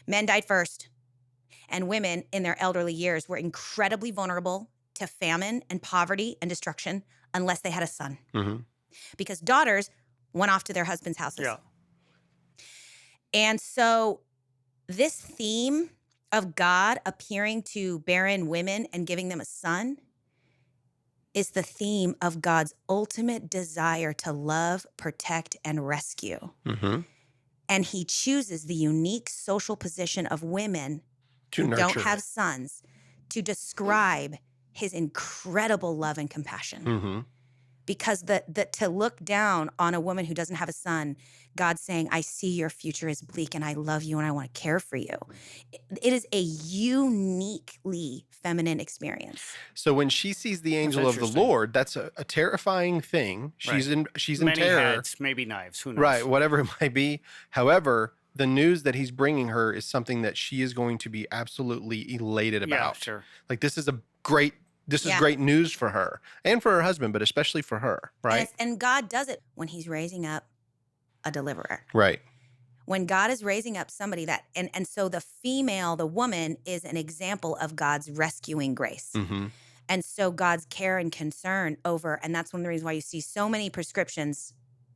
Men died first. And women in their elderly years were incredibly vulnerable to famine and poverty and destruction unless they had a son. Mm-hmm. Because daughters went off to their husbands' houses. Yeah. And so this theme of God appearing to barren women and giving them a son is the theme of God's ultimate desire to love, protect, and rescue. Mm-hmm. And he chooses the unique social position of women To who don't nurture have it. sons to describe his incredible love and compassion. Mm-hmm. Because to look down on a woman who doesn't have a son, God's saying, I see your future is bleak and I love you and I want to care for you. It is a uniquely feminine experience. So when she sees the angel of the interesting. Lord, that's a terrifying thing. She's Right. in Many terror. heads, maybe knives. Who knows? Right, whatever it might be. However, the news that he's bringing her is something that she is going to be absolutely elated Yeah, about. sure. Like this is great Yeah. great news for her and for her husband, but especially for her, right? And God does it when he's raising up a deliverer. Right. When God is raising up somebody and so the female, the woman, is an example of God's rescuing grace. Mm-hmm. And so God's care and concern over, and that's one of the reasons why you see so many prescriptions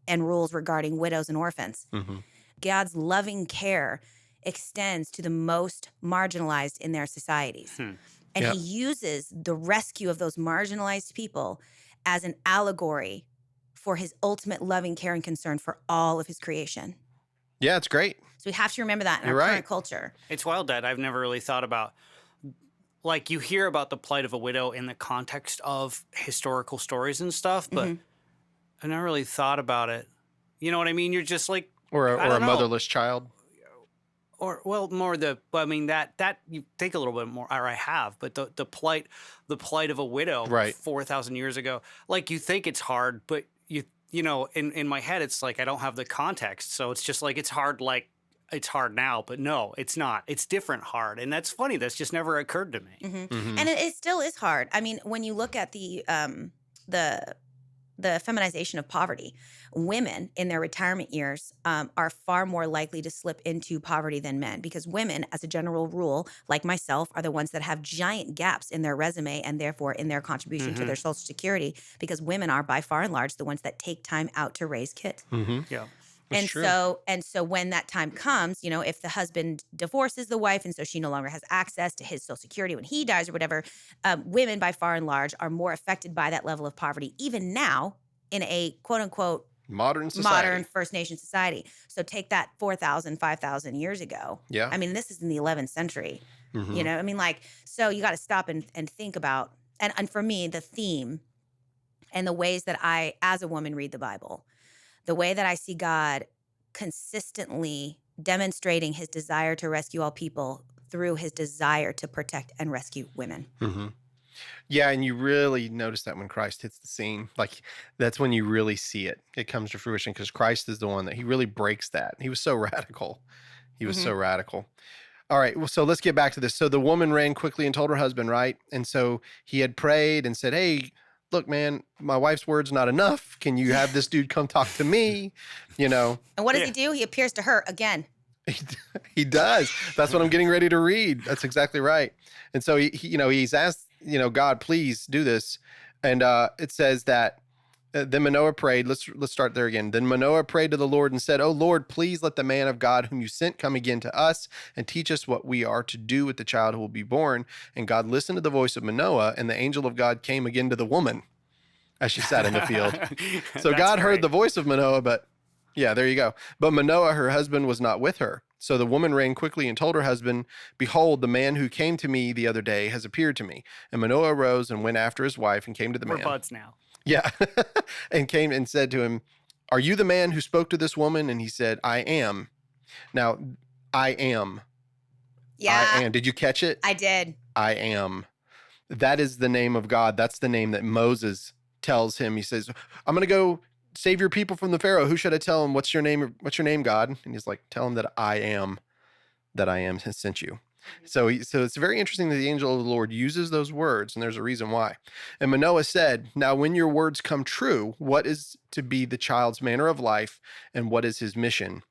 and rules regarding widows and orphans. Mm-hmm. God's loving care extends to the most marginalized in their societies. And Yep. he uses the rescue of those marginalized people as an allegory for his ultimate loving care and concern for all of his creation. Yeah, it's great. So we have to remember that in You're our right. current culture. It's wild, Dad. I've never really thought about, like, you hear about the plight of a widow in the context of historical stories and stuff, but I never really thought about it. You know what I mean? You're just like, Or I a don't know. motherless child. or well, more I mean that you think a little bit more, or I have, but the plight of a widow, Right. 4,000 years ago. Like, you think it's hard, but you know, in my head, it's like I don't have the context, so it's just like it's hard. Like, it's hard now, but no, it's not. It's different hard, and that's funny. That's just never occurred to me. Mm-hmm. And it still is hard. I mean, when you look at the feminization of poverty, women in their retirement years are far more likely to slip into poverty than men, because women, as a general rule, like myself, are the ones that have giant gaps in their resume and therefore in their contribution to their Social Security, because women are by far and large the ones that take time out to raise kids. Mm-hmm. Yeah. That's true. So when that time comes, you know, if the husband divorces the wife and so she no longer has access to his Social Security when he dies or whatever, women by far and large are more affected by that level of poverty, even now in a quote unquote Modern society. modern First Nation society. So take that 4,000, 5,000 years ago. Yeah. I mean, this is in the 11th century. Mhm. You know, I mean, like, so you got to stop and think about, and for me, the theme and the ways that I, as a woman, read the Bible, the way that I see God consistently demonstrating his desire to rescue all people through his desire to protect and rescue women. Mm-hmm. Yeah, and you really notice that when Christ hits the scene, like that's when you really see it. It comes to fruition because Christ is the one that he really breaks that. He was so radical. He was so radical. All right, well, so let's get back to this. So the woman ran quickly and told her husband, right? And so he had prayed and said, hey, look, man, my wife's word's not enough. Can you have this dude come talk to me? You know. And what does he do? He appears to her again. He does. That's what I'm getting ready to read. That's exactly right. And so he you know, he's asked, you know, God, please do this. And it says that then Manoah prayed. Let's start there again. Then Manoah prayed to the Lord and said, "Oh Lord, please let the man of God whom you sent come again to us and teach us what we are to do with the child who will be born." And God listened to the voice of Manoah, and the angel of God came again to the woman as she sat in the field. So That's God heard great. the voice of Manoah, but yeah, there you go. But Manoah, her husband, was not with her. So the woman ran quickly and told her husband, "Behold, the man who came to me the other day has appeared to me." And Manoah arose and went after his wife and came to the We're man. buds now. Yeah. And came and said to him, "Are you the man who spoke to this woman?" And he said, "I am." Now, I am. Yeah, I am. Did you catch it? I did. I am. That is the name of God. That's the name that Moses tells him. He says, "I'm going to go save your people from the Pharaoh. Who should I tell him? What's your name? What's your name, God?" And he's like, "Tell him that I am has sent you." So it's very interesting that the angel of the Lord uses those words, and there's a reason why. And Manoah said, "Now when your words come true, what is to be the child's manner of life, and what is his mission?"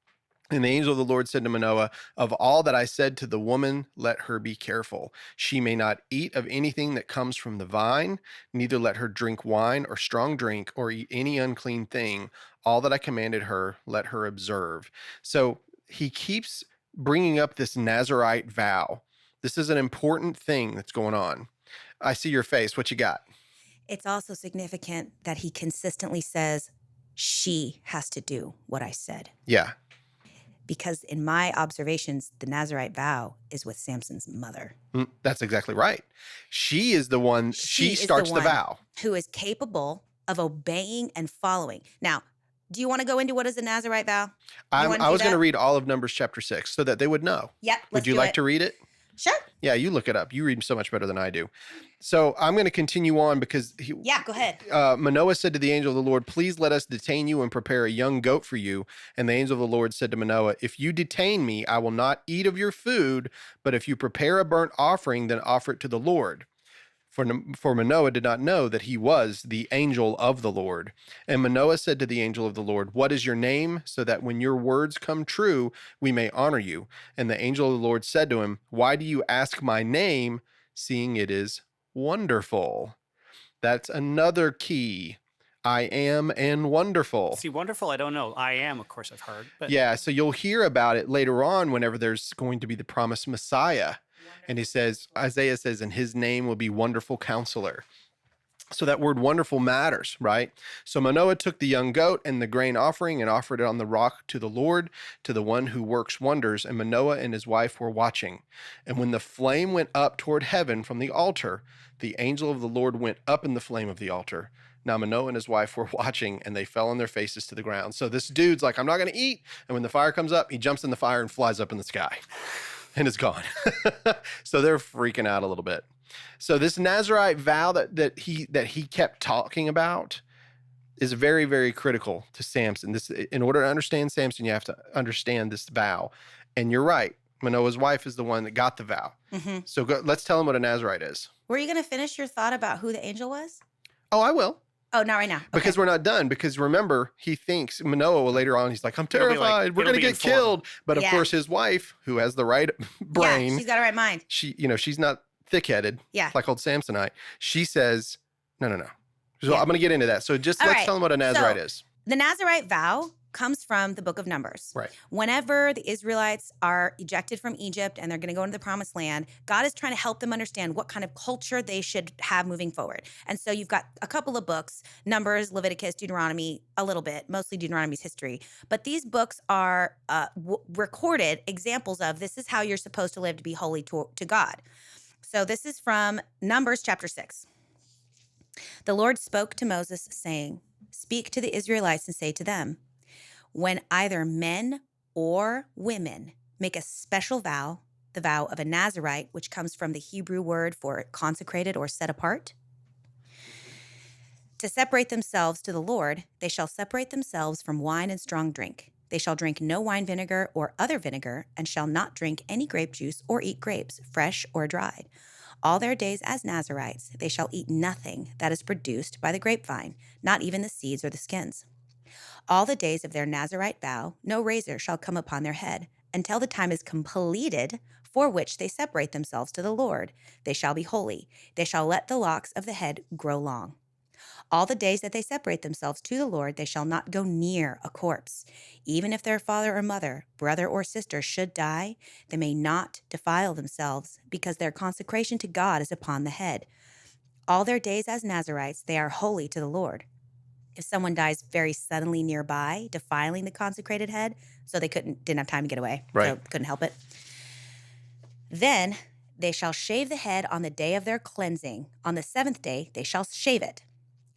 And the angel of the Lord said to Manoah, "Of all that I said to the woman, let her be careful. She may not eat of anything that comes from the vine, neither let her drink wine or strong drink or eat any unclean thing. All that I commanded her, let her observe." So he keeps bringing up this Nazirite vow. This is an important thing that's going on. I see your face. What you got? It's also significant that he consistently says, she has to do what I said. Yeah. Because in my observations, the Nazirite vow is with Samson's mother. That's exactly right. She is the one, she is starts the one vow. Who is capable of obeying and following. Now, do you want to go into what is a Nazirite vow? I was going to read all of Numbers chapter 6 so that they would know. Yep. Would you like to read it? Sure. Yeah, you look it up. You read so much better than I do. So I'm going to continue on because Yeah, go ahead. Manoah said to the angel of the Lord, please let us detain you and prepare a young goat for you. And the angel of the Lord said to Manoah, if you detain me, I will not eat of your food, but if you prepare a burnt offering, then offer it to the Lord. For Manoah did not know that he was the angel of the Lord. And Manoah said to the angel of the Lord, what is your name, so that when your words come true, we may honor you? And the angel of the Lord said to him, why do you ask my name, seeing it is wonderful? That's another key. I am and wonderful. See, wonderful, I don't know. I am, of course, I've heard. But Yeah, so you'll hear about it later on whenever there's going to be the promised Messiah. And he says, Isaiah says, and his name will be Wonderful Counselor. So that word wonderful matters, right? So Manoah took the young goat and the grain offering and offered it on the rock to the Lord, to the one who works wonders. And Manoah and his wife were watching. And when the flame went up toward heaven from the altar, the angel of the Lord went up in the flame of the altar. Now Manoah and his wife were watching, and they fell on their faces to the ground. So this dude's like, I'm not going to eat. And when the fire comes up, he jumps in the fire and flies up in the sky. And it's gone. So they're freaking out a little bit. So this Nazirite vow that he kept talking about is very, very critical to Samson. In order to understand Samson, you have to understand this vow. And you're right. Manoah's wife is the one that got the vow. Mm-hmm. So let's tell him what a Nazirite is. Were you going to finish your thought about who the angel was? Oh, I will. Oh, not right now. Okay. Because we're not done. Because remember, he thinks, Manoah later on, he's like, I'm terrified. We're going to get killed. But of course, his wife, who has the right brain. Yeah, she's got the right mind. She's not thick-headed. Yeah. Like old Samsonite. She says, no. So I'm going to get into that. So let's tell him what a Nazirite is. The Nazirite vow comes from the book of Numbers. Right. Whenever the Israelites are ejected from Egypt and they're going to go into the promised land, God is trying to help them understand what kind of culture they should have moving forward. And so you've got a couple of books, Numbers, Leviticus, Deuteronomy, a little bit, mostly Deuteronomy's history. But these books are recorded examples of this is how you're supposed to live to be holy to God. So this is from Numbers chapter 6. The Lord spoke to Moses saying, speak to the Israelites and say to them, when either men or women make a special vow, the vow of a Nazirite, which comes from the Hebrew word for consecrated or set apart, to separate themselves to the Lord, they shall separate themselves from wine and strong drink. They shall drink no wine vinegar or other vinegar, and shall not drink any grape juice or eat grapes, fresh or dried. All their days as Nazirites, they shall eat nothing that is produced by the grapevine, not even the seeds or the skins. All the days of their Nazirite vow, no razor shall come upon their head, until the time is completed for which they separate themselves to the Lord. They shall be holy. They shall let the locks of the head grow long. All the days that they separate themselves to the Lord, they shall not go near a corpse. Even if their father or mother, brother or sister should die, they may not defile themselves, because their consecration to God is upon the head. All their days as Nazirites, they are holy to the Lord. If someone dies very suddenly nearby, defiling the consecrated head, so they didn't have time to get away, so couldn't help it, then they shall shave the head on the day of their cleansing. On the 7th day, they shall shave it.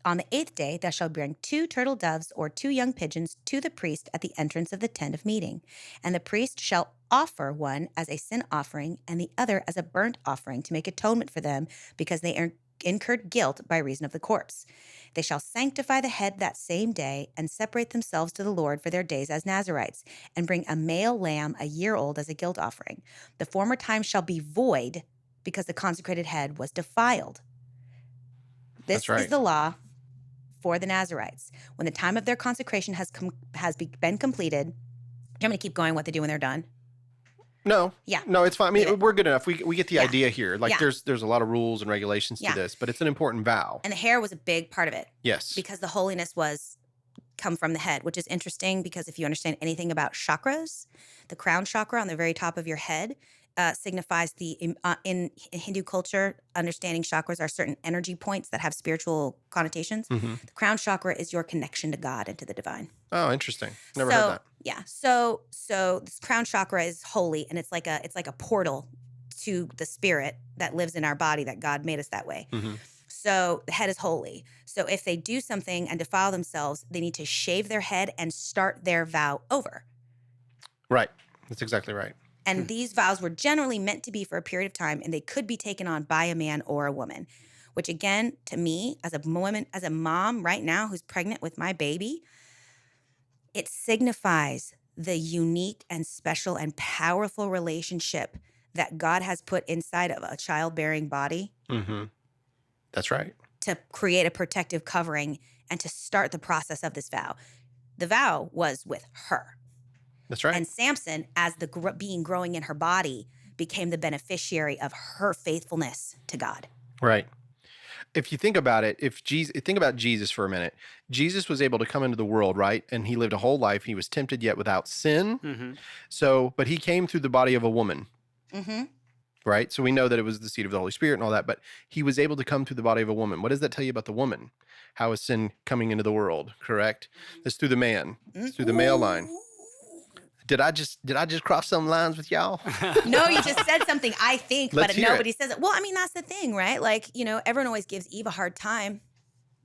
On the 8th day, thou shalt bring 2 turtle doves or 2 young pigeons to the priest at the entrance of the tent of meeting. And the priest shall offer one as a sin offering and the other as a burnt offering to make atonement for them, because they incurred guilt by reason of the corpse. They shall sanctify the head that same day and separate themselves to the Lord for their days as Nazirites, and bring a male lamb a year old as a guilt offering. The former time shall be void, because the consecrated head was defiled. This is the law for the Nazirites. When the time of their consecration has been completed. Do you want me to keep going what they do when they're done? No. Yeah. No, it's fine. I mean, we're good enough. We get the idea here. Like there's a lot of rules and regulations to this, but it's an important vow. And the hair was a big part of it. Yes. Because the holiness come from the head, which is interesting because if you understand anything about chakras, the crown chakra on the very top of your head signifies in Hindu culture, understanding chakras are certain energy points that have spiritual connotations. Mm-hmm. The crown chakra is your connection to God and to the divine. Oh, interesting. Never heard that. Yeah. So this crown chakra is holy, and it's like a portal to the spirit that lives in our body, that God made us that way. Mm-hmm. So the head is holy. So if they do something and defile themselves, they need to shave their head and start their vow over. Right. That's exactly right. And these vows were generally meant to be for a period of time, and they could be taken on by a man or a woman, which again, to me, as a woman, as a mom right now who's pregnant with my baby, it signifies the unique and special and powerful relationship that God has put inside of a childbearing body. Mm-hmm. That's right. To create a protective covering and to start the process of this vow. The vow was with her. That's right. And Samson, as the being growing in her body, became the beneficiary of her faithfulness to God. Right. If you think about it, think about Jesus for a minute. Jesus was able to come into the world, right? And he lived a whole life. He was tempted yet without sin. Mm-hmm. But he came through the body of a woman. Mm-hmm. Right? So we know that it was the seed of the Holy Spirit and all that, but he was able to come through the body of a woman. What does that tell you about the woman? How is sin coming into the world, correct? It's through the man. It's through the male line. Did I just cross some lines with y'all? No, you just said something, I think, Let's but hear nobody says it. Well, I mean, that's the thing, right? Like, everyone always gives Eve a hard time,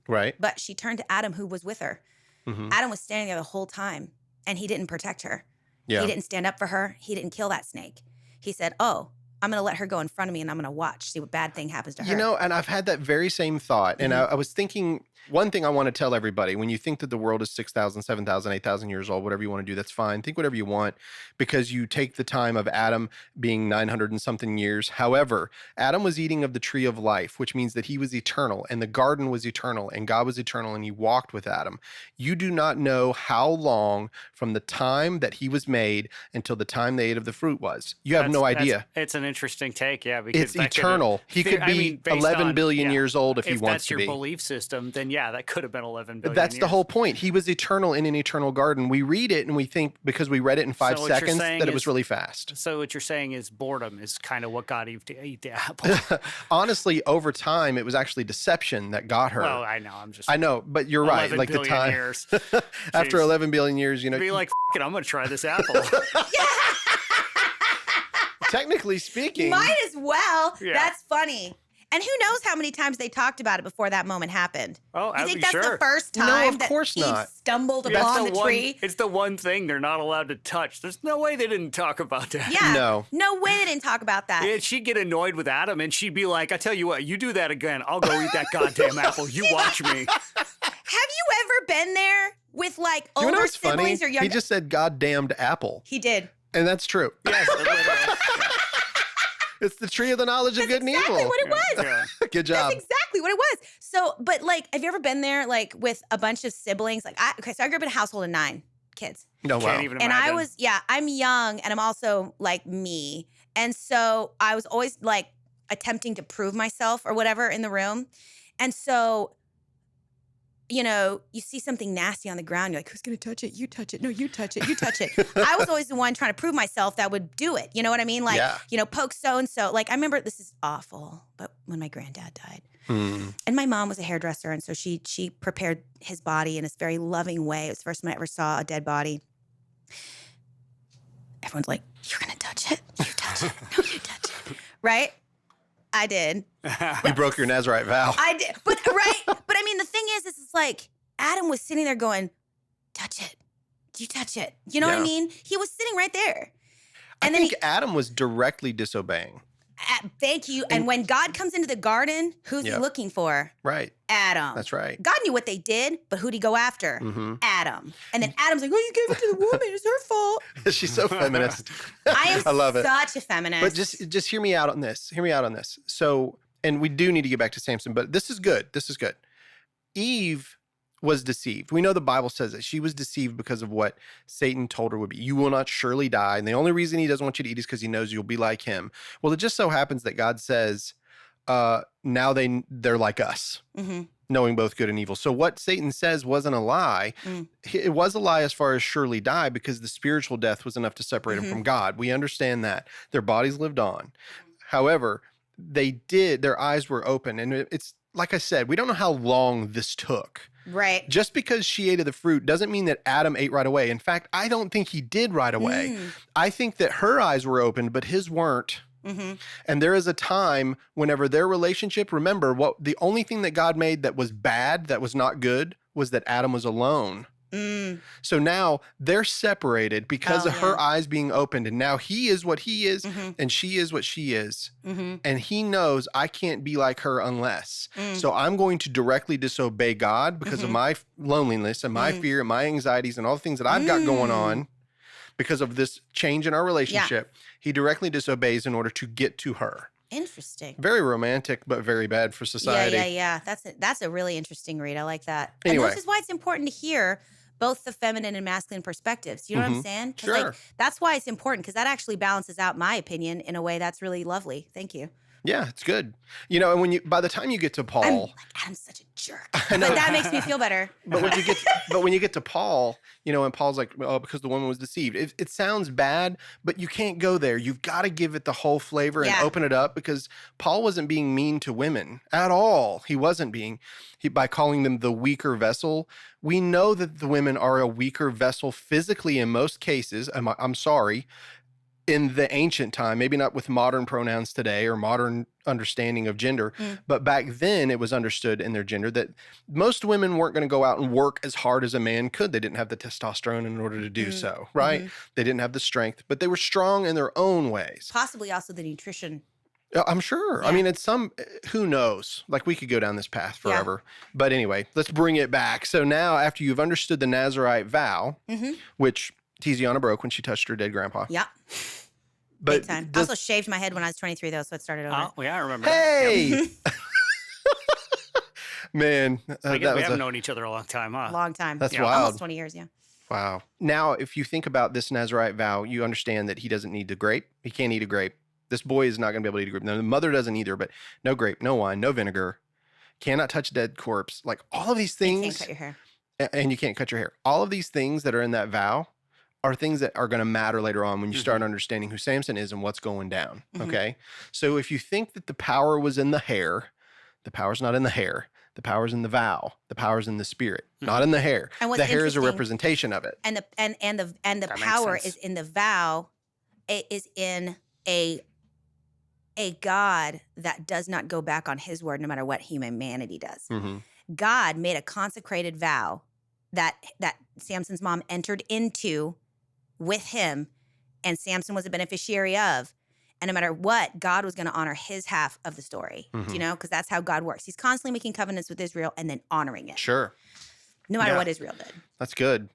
Right. but she turned to Adam, who was with her. Mm-hmm. Adam was standing there the whole time, and he didn't protect her. Yeah. He didn't stand up for her. He didn't kill that snake. He said, oh, I'm going to let her go in front of me, and I'm going to watch, see what bad thing happens to her. And I've had that very same thought. And I was thinking, one thing I want to tell everybody, when you think that the world is 6,000, 7,000, 8,000 years old, whatever you want to do, that's fine. Think whatever you want, because you take the time of Adam being 900 and something years. However, Adam was eating of the tree of life, which means that he was eternal, and the garden was eternal, and God was eternal, and he walked with Adam. You do not know how long from the time that he was made until the time they ate of the fruit was. You have no idea. It's an interesting take, yeah. Because it's eternal. He could be 11 billion years old if he wants to be. If that's your belief system, then yeah, that could have been 11 billion That's years. the whole point. He was eternal in an eternal garden. We read it and we think, because we read it in 5 seconds, that it was really fast. So what you're saying is boredom is kind of what got Eve to eat the apple. Honestly, over time, it was actually deception that got her. Well, I know. I know, but you're right. Like the time. Years. After 11 billion years, Be like, F it, I'm going to try this apple. Technically speaking. Might as well. Yeah. That's funny. And who knows how many times they talked about it before that moment happened. Oh, you think that's sure. the first No, time of course that Eve not. stumbled upon the tree? It's the one thing they're not allowed to touch. There's no way they didn't talk about that. Yeah. No way they didn't talk about that. Yeah, she'd get annoyed with Adam, and she'd be like, I tell you what, you do that again, I'll go eat that goddamn apple. You watch me. Have you ever been there with like You know older what's funny? siblings or younger? He just said goddamned apple. He did. And that's true. Yes, It's the tree of the knowledge of good and exactly evil. what it was. yeah. Good job. That's exactly what it was. So, but like, have you ever been there like with a bunch of siblings? Like, so I grew up in a household of 9 kids. No, wow. Can't even And imagine. I'm young and I'm also like me. And so I was always like attempting to prove myself or whatever in the room. And so, you see something nasty on the ground. You're like, who's going to touch it? You touch it. No, you touch it. You touch it. I was always the one trying to prove myself that would do it. You know what I mean? Like, poke so-and-so. Like, I remember, this is awful, but when my granddad died. And my mom was a hairdresser. And so she prepared his body in this very loving way. It was the first time I ever saw a dead body. Everyone's like, you're going to touch it? You touch it. No, you touch it. Right? I did. You broke your Nazarite vow. I did. But I mean, the thing is it's like Adam was sitting there going, touch it. You touch it. You know what I mean? He was sitting right there. And I think Adam was directly disobeying. Thank you. And when God comes into the garden, who's he looking for? Right. Adam. That's right. God knew what they did, but who'd he go after? Mm-hmm. Adam. And then Adam's like, oh, you gave it to the woman. It's her fault. She's so feminist. I love it. such a feminist. But just hear me out on this. Hear me out on this. So, and we do need to get back to Samson, but this is good. This is good. Eve was deceived. We know the Bible says that she was deceived because of what Satan told her would be. You will not surely die. And the only reason he doesn't want you to eat is because he knows you'll be like him. Well, it just so happens that God says, now they're like us. Mm-hmm. knowing both good and evil. So what Satan says wasn't a lie. It was a lie as far as surely die, because the spiritual death was enough to separate them from God. We understand that. Their bodies lived on. However, their eyes were open. And it's like I said, we don't know how long this took. Right. Just because she ate of the fruit doesn't mean that Adam ate right away. In fact, I don't think he did right away. I think that her eyes were opened, but his weren't. And there is a time whenever their relationship, remember, the only thing that God made that was bad, that was not good, was that Adam was alone. So now they're separated because of her eyes being opened. And now he is what he is and she is what she is. And he knows, I can't be like her unless. So I'm going to directly disobey God because of my loneliness and my fear and my anxieties and all the things that I've got going on. Because of this change in our relationship, he directly disobeys in order to get to her. Interesting. Very romantic, but very bad for society. Yeah. That's a really interesting read. I like that. Anyway. And this is why it's important to hear both the feminine and masculine perspectives. You know what I'm saying? 'Cause, Sure. that's why it's important, because that actually balances out my opinion in a way that's really lovely. Thank you. Yeah, it's good. And by the time you get to Paul, I'm such a jerk, but that makes me feel better. But when you get to Paul, and Paul's like, oh, because the woman was deceived. It sounds bad, but you can't go there. You've got to give it the whole flavor and open it up, because Paul wasn't being mean to women at all. He wasn't being, by calling them the weaker vessel. We know that the women are a weaker vessel physically in most cases. I'm sorry. In the ancient time, maybe not with modern pronouns today or modern understanding of gender, but back then it was understood in their gender that most women weren't going to go out and work as hard as a man could. They didn't have the testosterone in order to do so, right? They didn't have the strength, but they were strong in their own ways. Possibly also the nutrition. I'm sure. Yeah. I mean, who knows? Like, we could go down this path forever. But anyway, let's bring it back. So now, after you've understood the Nazirite vow, which Tiziana broke when she touched her dead grandpa. Yeah. But Big time. I also shaved my head when I was 23, though, so it started over. Oh, yeah, I remember Hey! that. Man. We haven't known each other a long time, huh? Long time. That's wild. Almost 20 years, yeah. Wow. Now, if you think about this Nazirite vow, you understand that he doesn't need the grape. He can't eat a grape. This boy is not going to be able to eat a grape. Now, the mother doesn't either, but no grape, no wine, no vinegar. Cannot touch a dead corpse. Like, all of these things. You can't cut your hair. And you can't cut your hair. All of these things that are in that vow are things that are going to matter later on when you start understanding who Samson is and what's going down. Okay. So if you think that the power was in the hair, the power's not in the hair. The power's in the vow. The power's in the spirit, not in the hair. And what's the hair is a interesting- representation of it. And the That makes power sense. is in the vow. It is in a God that does not go back on his word no matter what humanity does. God made a consecrated vow that Samson's mom entered into with him, and Samson was a beneficiary of. And no matter what, God was going to honor his half of the story. Do you know? Because that's how God works. He's constantly making covenants with Israel and then honoring it. Sure. No matter Yeah. what Israel did. That's good.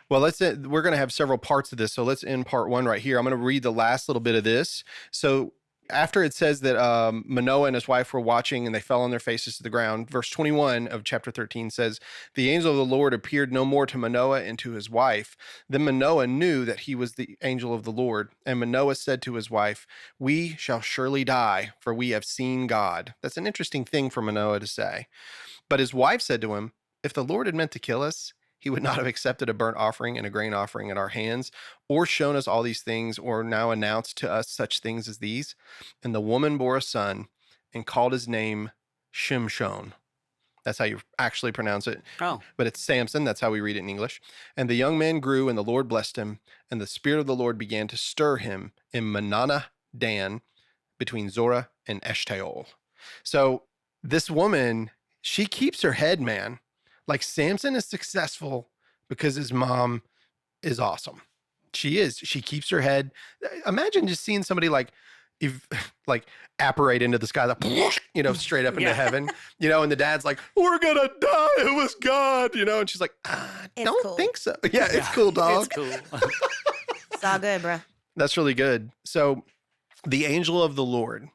Well, we're going to have several parts of this. So let's end part one right here. I'm going to read the last little bit of this. So after it says that Manoah and his wife were watching and they fell on their faces to the ground, verse 21 of chapter 13 says, the angel of the Lord appeared no more to Manoah and to his wife. Then Manoah knew that he was the angel of the Lord. And Manoah said to his wife, we shall surely die, for we have seen God. That's an interesting thing for Manoah to say. But his wife said to him, if the Lord had meant to kill us, he would not have accepted a burnt offering and a grain offering at our hands, or shown us all these things, or now announced to us such things as these. And the woman bore a son and called his name Shimshon. That's how you actually pronounce it. Oh. But it's Samson. That's how we read it in English. And the young man grew, and the Lord blessed him. And the Spirit of the Lord began to stir him in Manana Dan, between Zorah and Eshtaol. So this woman, she keeps her head, man. Like, Samson is successful because his mom is awesome. She is. She keeps her head. Imagine just seeing somebody apparate into the sky, straight up into heaven, and the dad's like, we're going to die. It was God, and she's like, don't cool. think so. Yeah, it's cool, dog. It's cool. It's all good, bro. That's really good. So the angel of the Lord,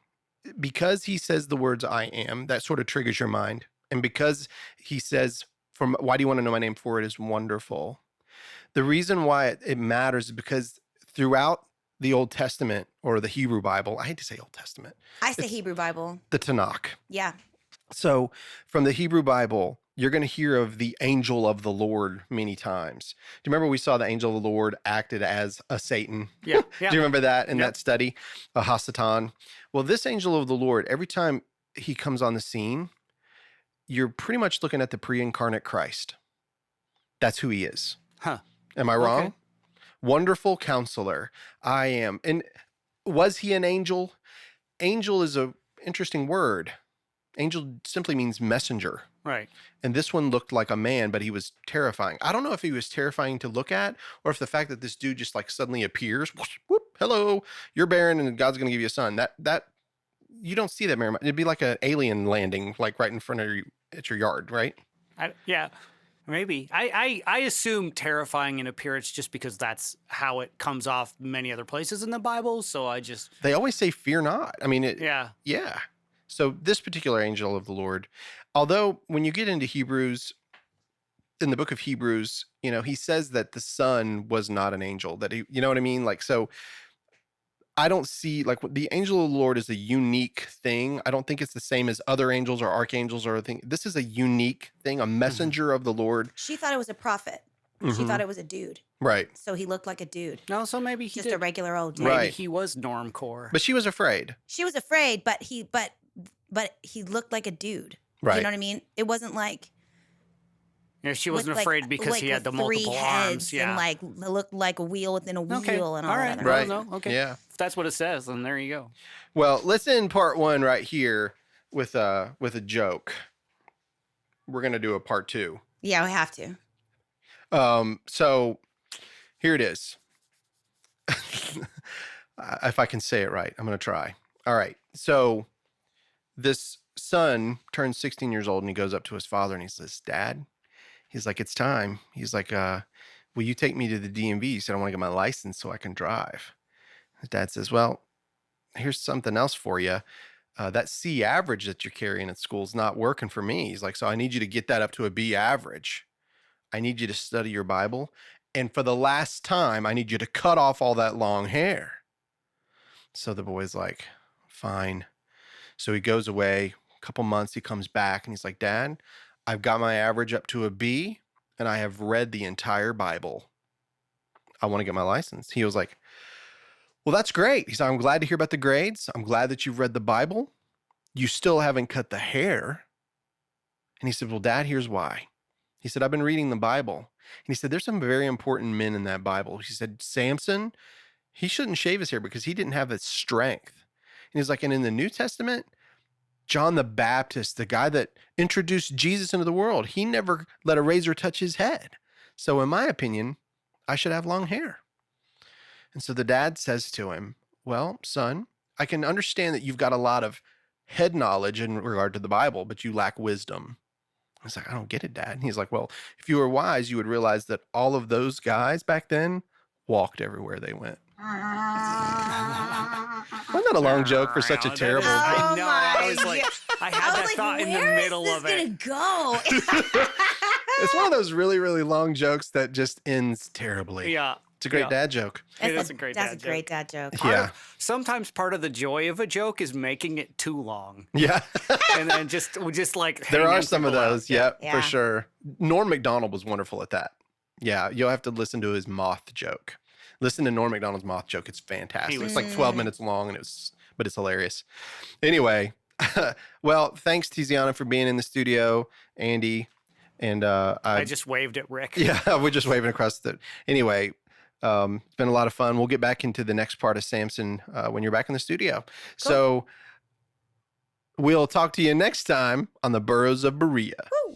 because he says the words I am, that sort of triggers your mind. And because he says, why do you want to know my name? For it is wonderful. The reason why it matters is because throughout the Old Testament, or the Hebrew Bible, I hate to say Old Testament. I say Hebrew Bible. The Tanakh. Yeah. So from the Hebrew Bible, you're going to hear of the angel of the Lord many times. Do you remember we saw the angel of the Lord acted as a Satan? Yeah. Do you remember that in Yep. that study? A Hasatan. Well, this angel of the Lord, every time he comes on the scene, you're pretty much looking at the pre-incarnate Christ. That's who he is. Huh. Am I wrong? Okay. Wonderful counselor. I am. And was he an angel? Angel is a interesting word. Angel simply means messenger. Right. And this one looked like a man, but he was terrifying. I don't know if he was terrifying to look at or if the fact that this dude just like suddenly appears, whoosh, whoop, hello, you're barren and God's going to give you a son. That you don't see that very much. It'd be like an alien landing like right in front of you at your yard, right? Yeah. Maybe. I assume terrifying in appearance just because that's how it comes off many other places in the Bible. So I just. They always say fear not. I mean, Yeah. Yeah. So this particular angel of the Lord, although when you get into Hebrews, in the book of Hebrews, you know, he says that the son was not an angel, that he, you know what I mean? Like, so I don't see like the angel of the Lord is a unique thing. I don't think it's the same as other angels or archangels or anything. This is a unique thing, a messenger of the Lord. She thought it was a prophet. She Mhm. thought it was a dude. Right. So he looked like a dude. No, so maybe he Just did. a regular old dude. Maybe Right. he was normcore. But she was afraid. She was afraid, but he looked like a dude. Right. You know what I mean? It wasn't like Yeah, she with, wasn't like- afraid because like he had the with three multiple heads arms. Yeah. and like looked like a wheel within a wheel Okay. and all All that right. other. Right. No, okay. Yeah. If that's what it says, then there you go. Well, let's end part one right here with a joke. We're gonna do a part two. Yeah, we have to. So here it is. If I can say it right, I'm gonna try. All right. So this son turns 16 years old and he goes up to his father and he says, "Dad," he's like, "It's time." He's like, "Will you take me to the DMV?" He said, "I want to get my license so I can drive." His dad says, "Well, here's something else for you. That C average that you're carrying at school is not working for me." He's like, "So I need you to get that up to a B average. I need you to study your Bible. And for the last time, I need you to cut off all that long hair." So the boy's like, "Fine." So he goes away. A couple months, he comes back and he's like, "Dad, I've got my average up to a B and I have read the entire Bible. I want to get my license." He was like, "Well, that's great." He said, "I'm glad to hear about the grades. I'm glad that you've read the Bible. You still haven't cut the hair." And he said, "Well, Dad, here's why." He said, "I've been reading the Bible." And he said, "There's some very important men in that Bible." He said, "Samson, he shouldn't shave his hair because he didn't have the strength." And he's like, "And in the New Testament, John the Baptist, the guy that introduced Jesus into the world, he never let a razor touch his head. So in my opinion, I should have long hair." And so the dad says to him, "Well, son, I can understand that you've got a lot of head knowledge in regard to the Bible, but you lack wisdom." I was like, "I don't get it, Dad." And he's like, "Well, if you were wise, you would realize that all of those guys back then walked everywhere they went." Wasn't that a long joke for such a That is- terrible? I know. I my was like, I had I was that like, thought in the where is middle this of it. gonna go? It's one of those really, really long jokes that just ends terribly. Yeah. It's a great yeah. dad joke. It is a great That's dad a great dad joke. Yeah. Sometimes part of the joy of a joke is making it too long, Yeah. and then just like There hanging are some of people out. those. Yep, Yeah. for sure. Norm Macdonald was wonderful at that. Yeah. You'll have to listen to his moth joke. Listen to Norm Macdonald's moth joke. It's fantastic. He was- It's like 12 minutes long but it's hilarious. Anyway, well, thanks Tiziana for being in the studio, Andy. And I just waved at Rick. yeah, we're just waving across the. Anyway, it's been a lot of fun. We'll get back into the next part of Samson when you're back in the studio. So we'll talk to you next time on the Burrows of Berea. Woo.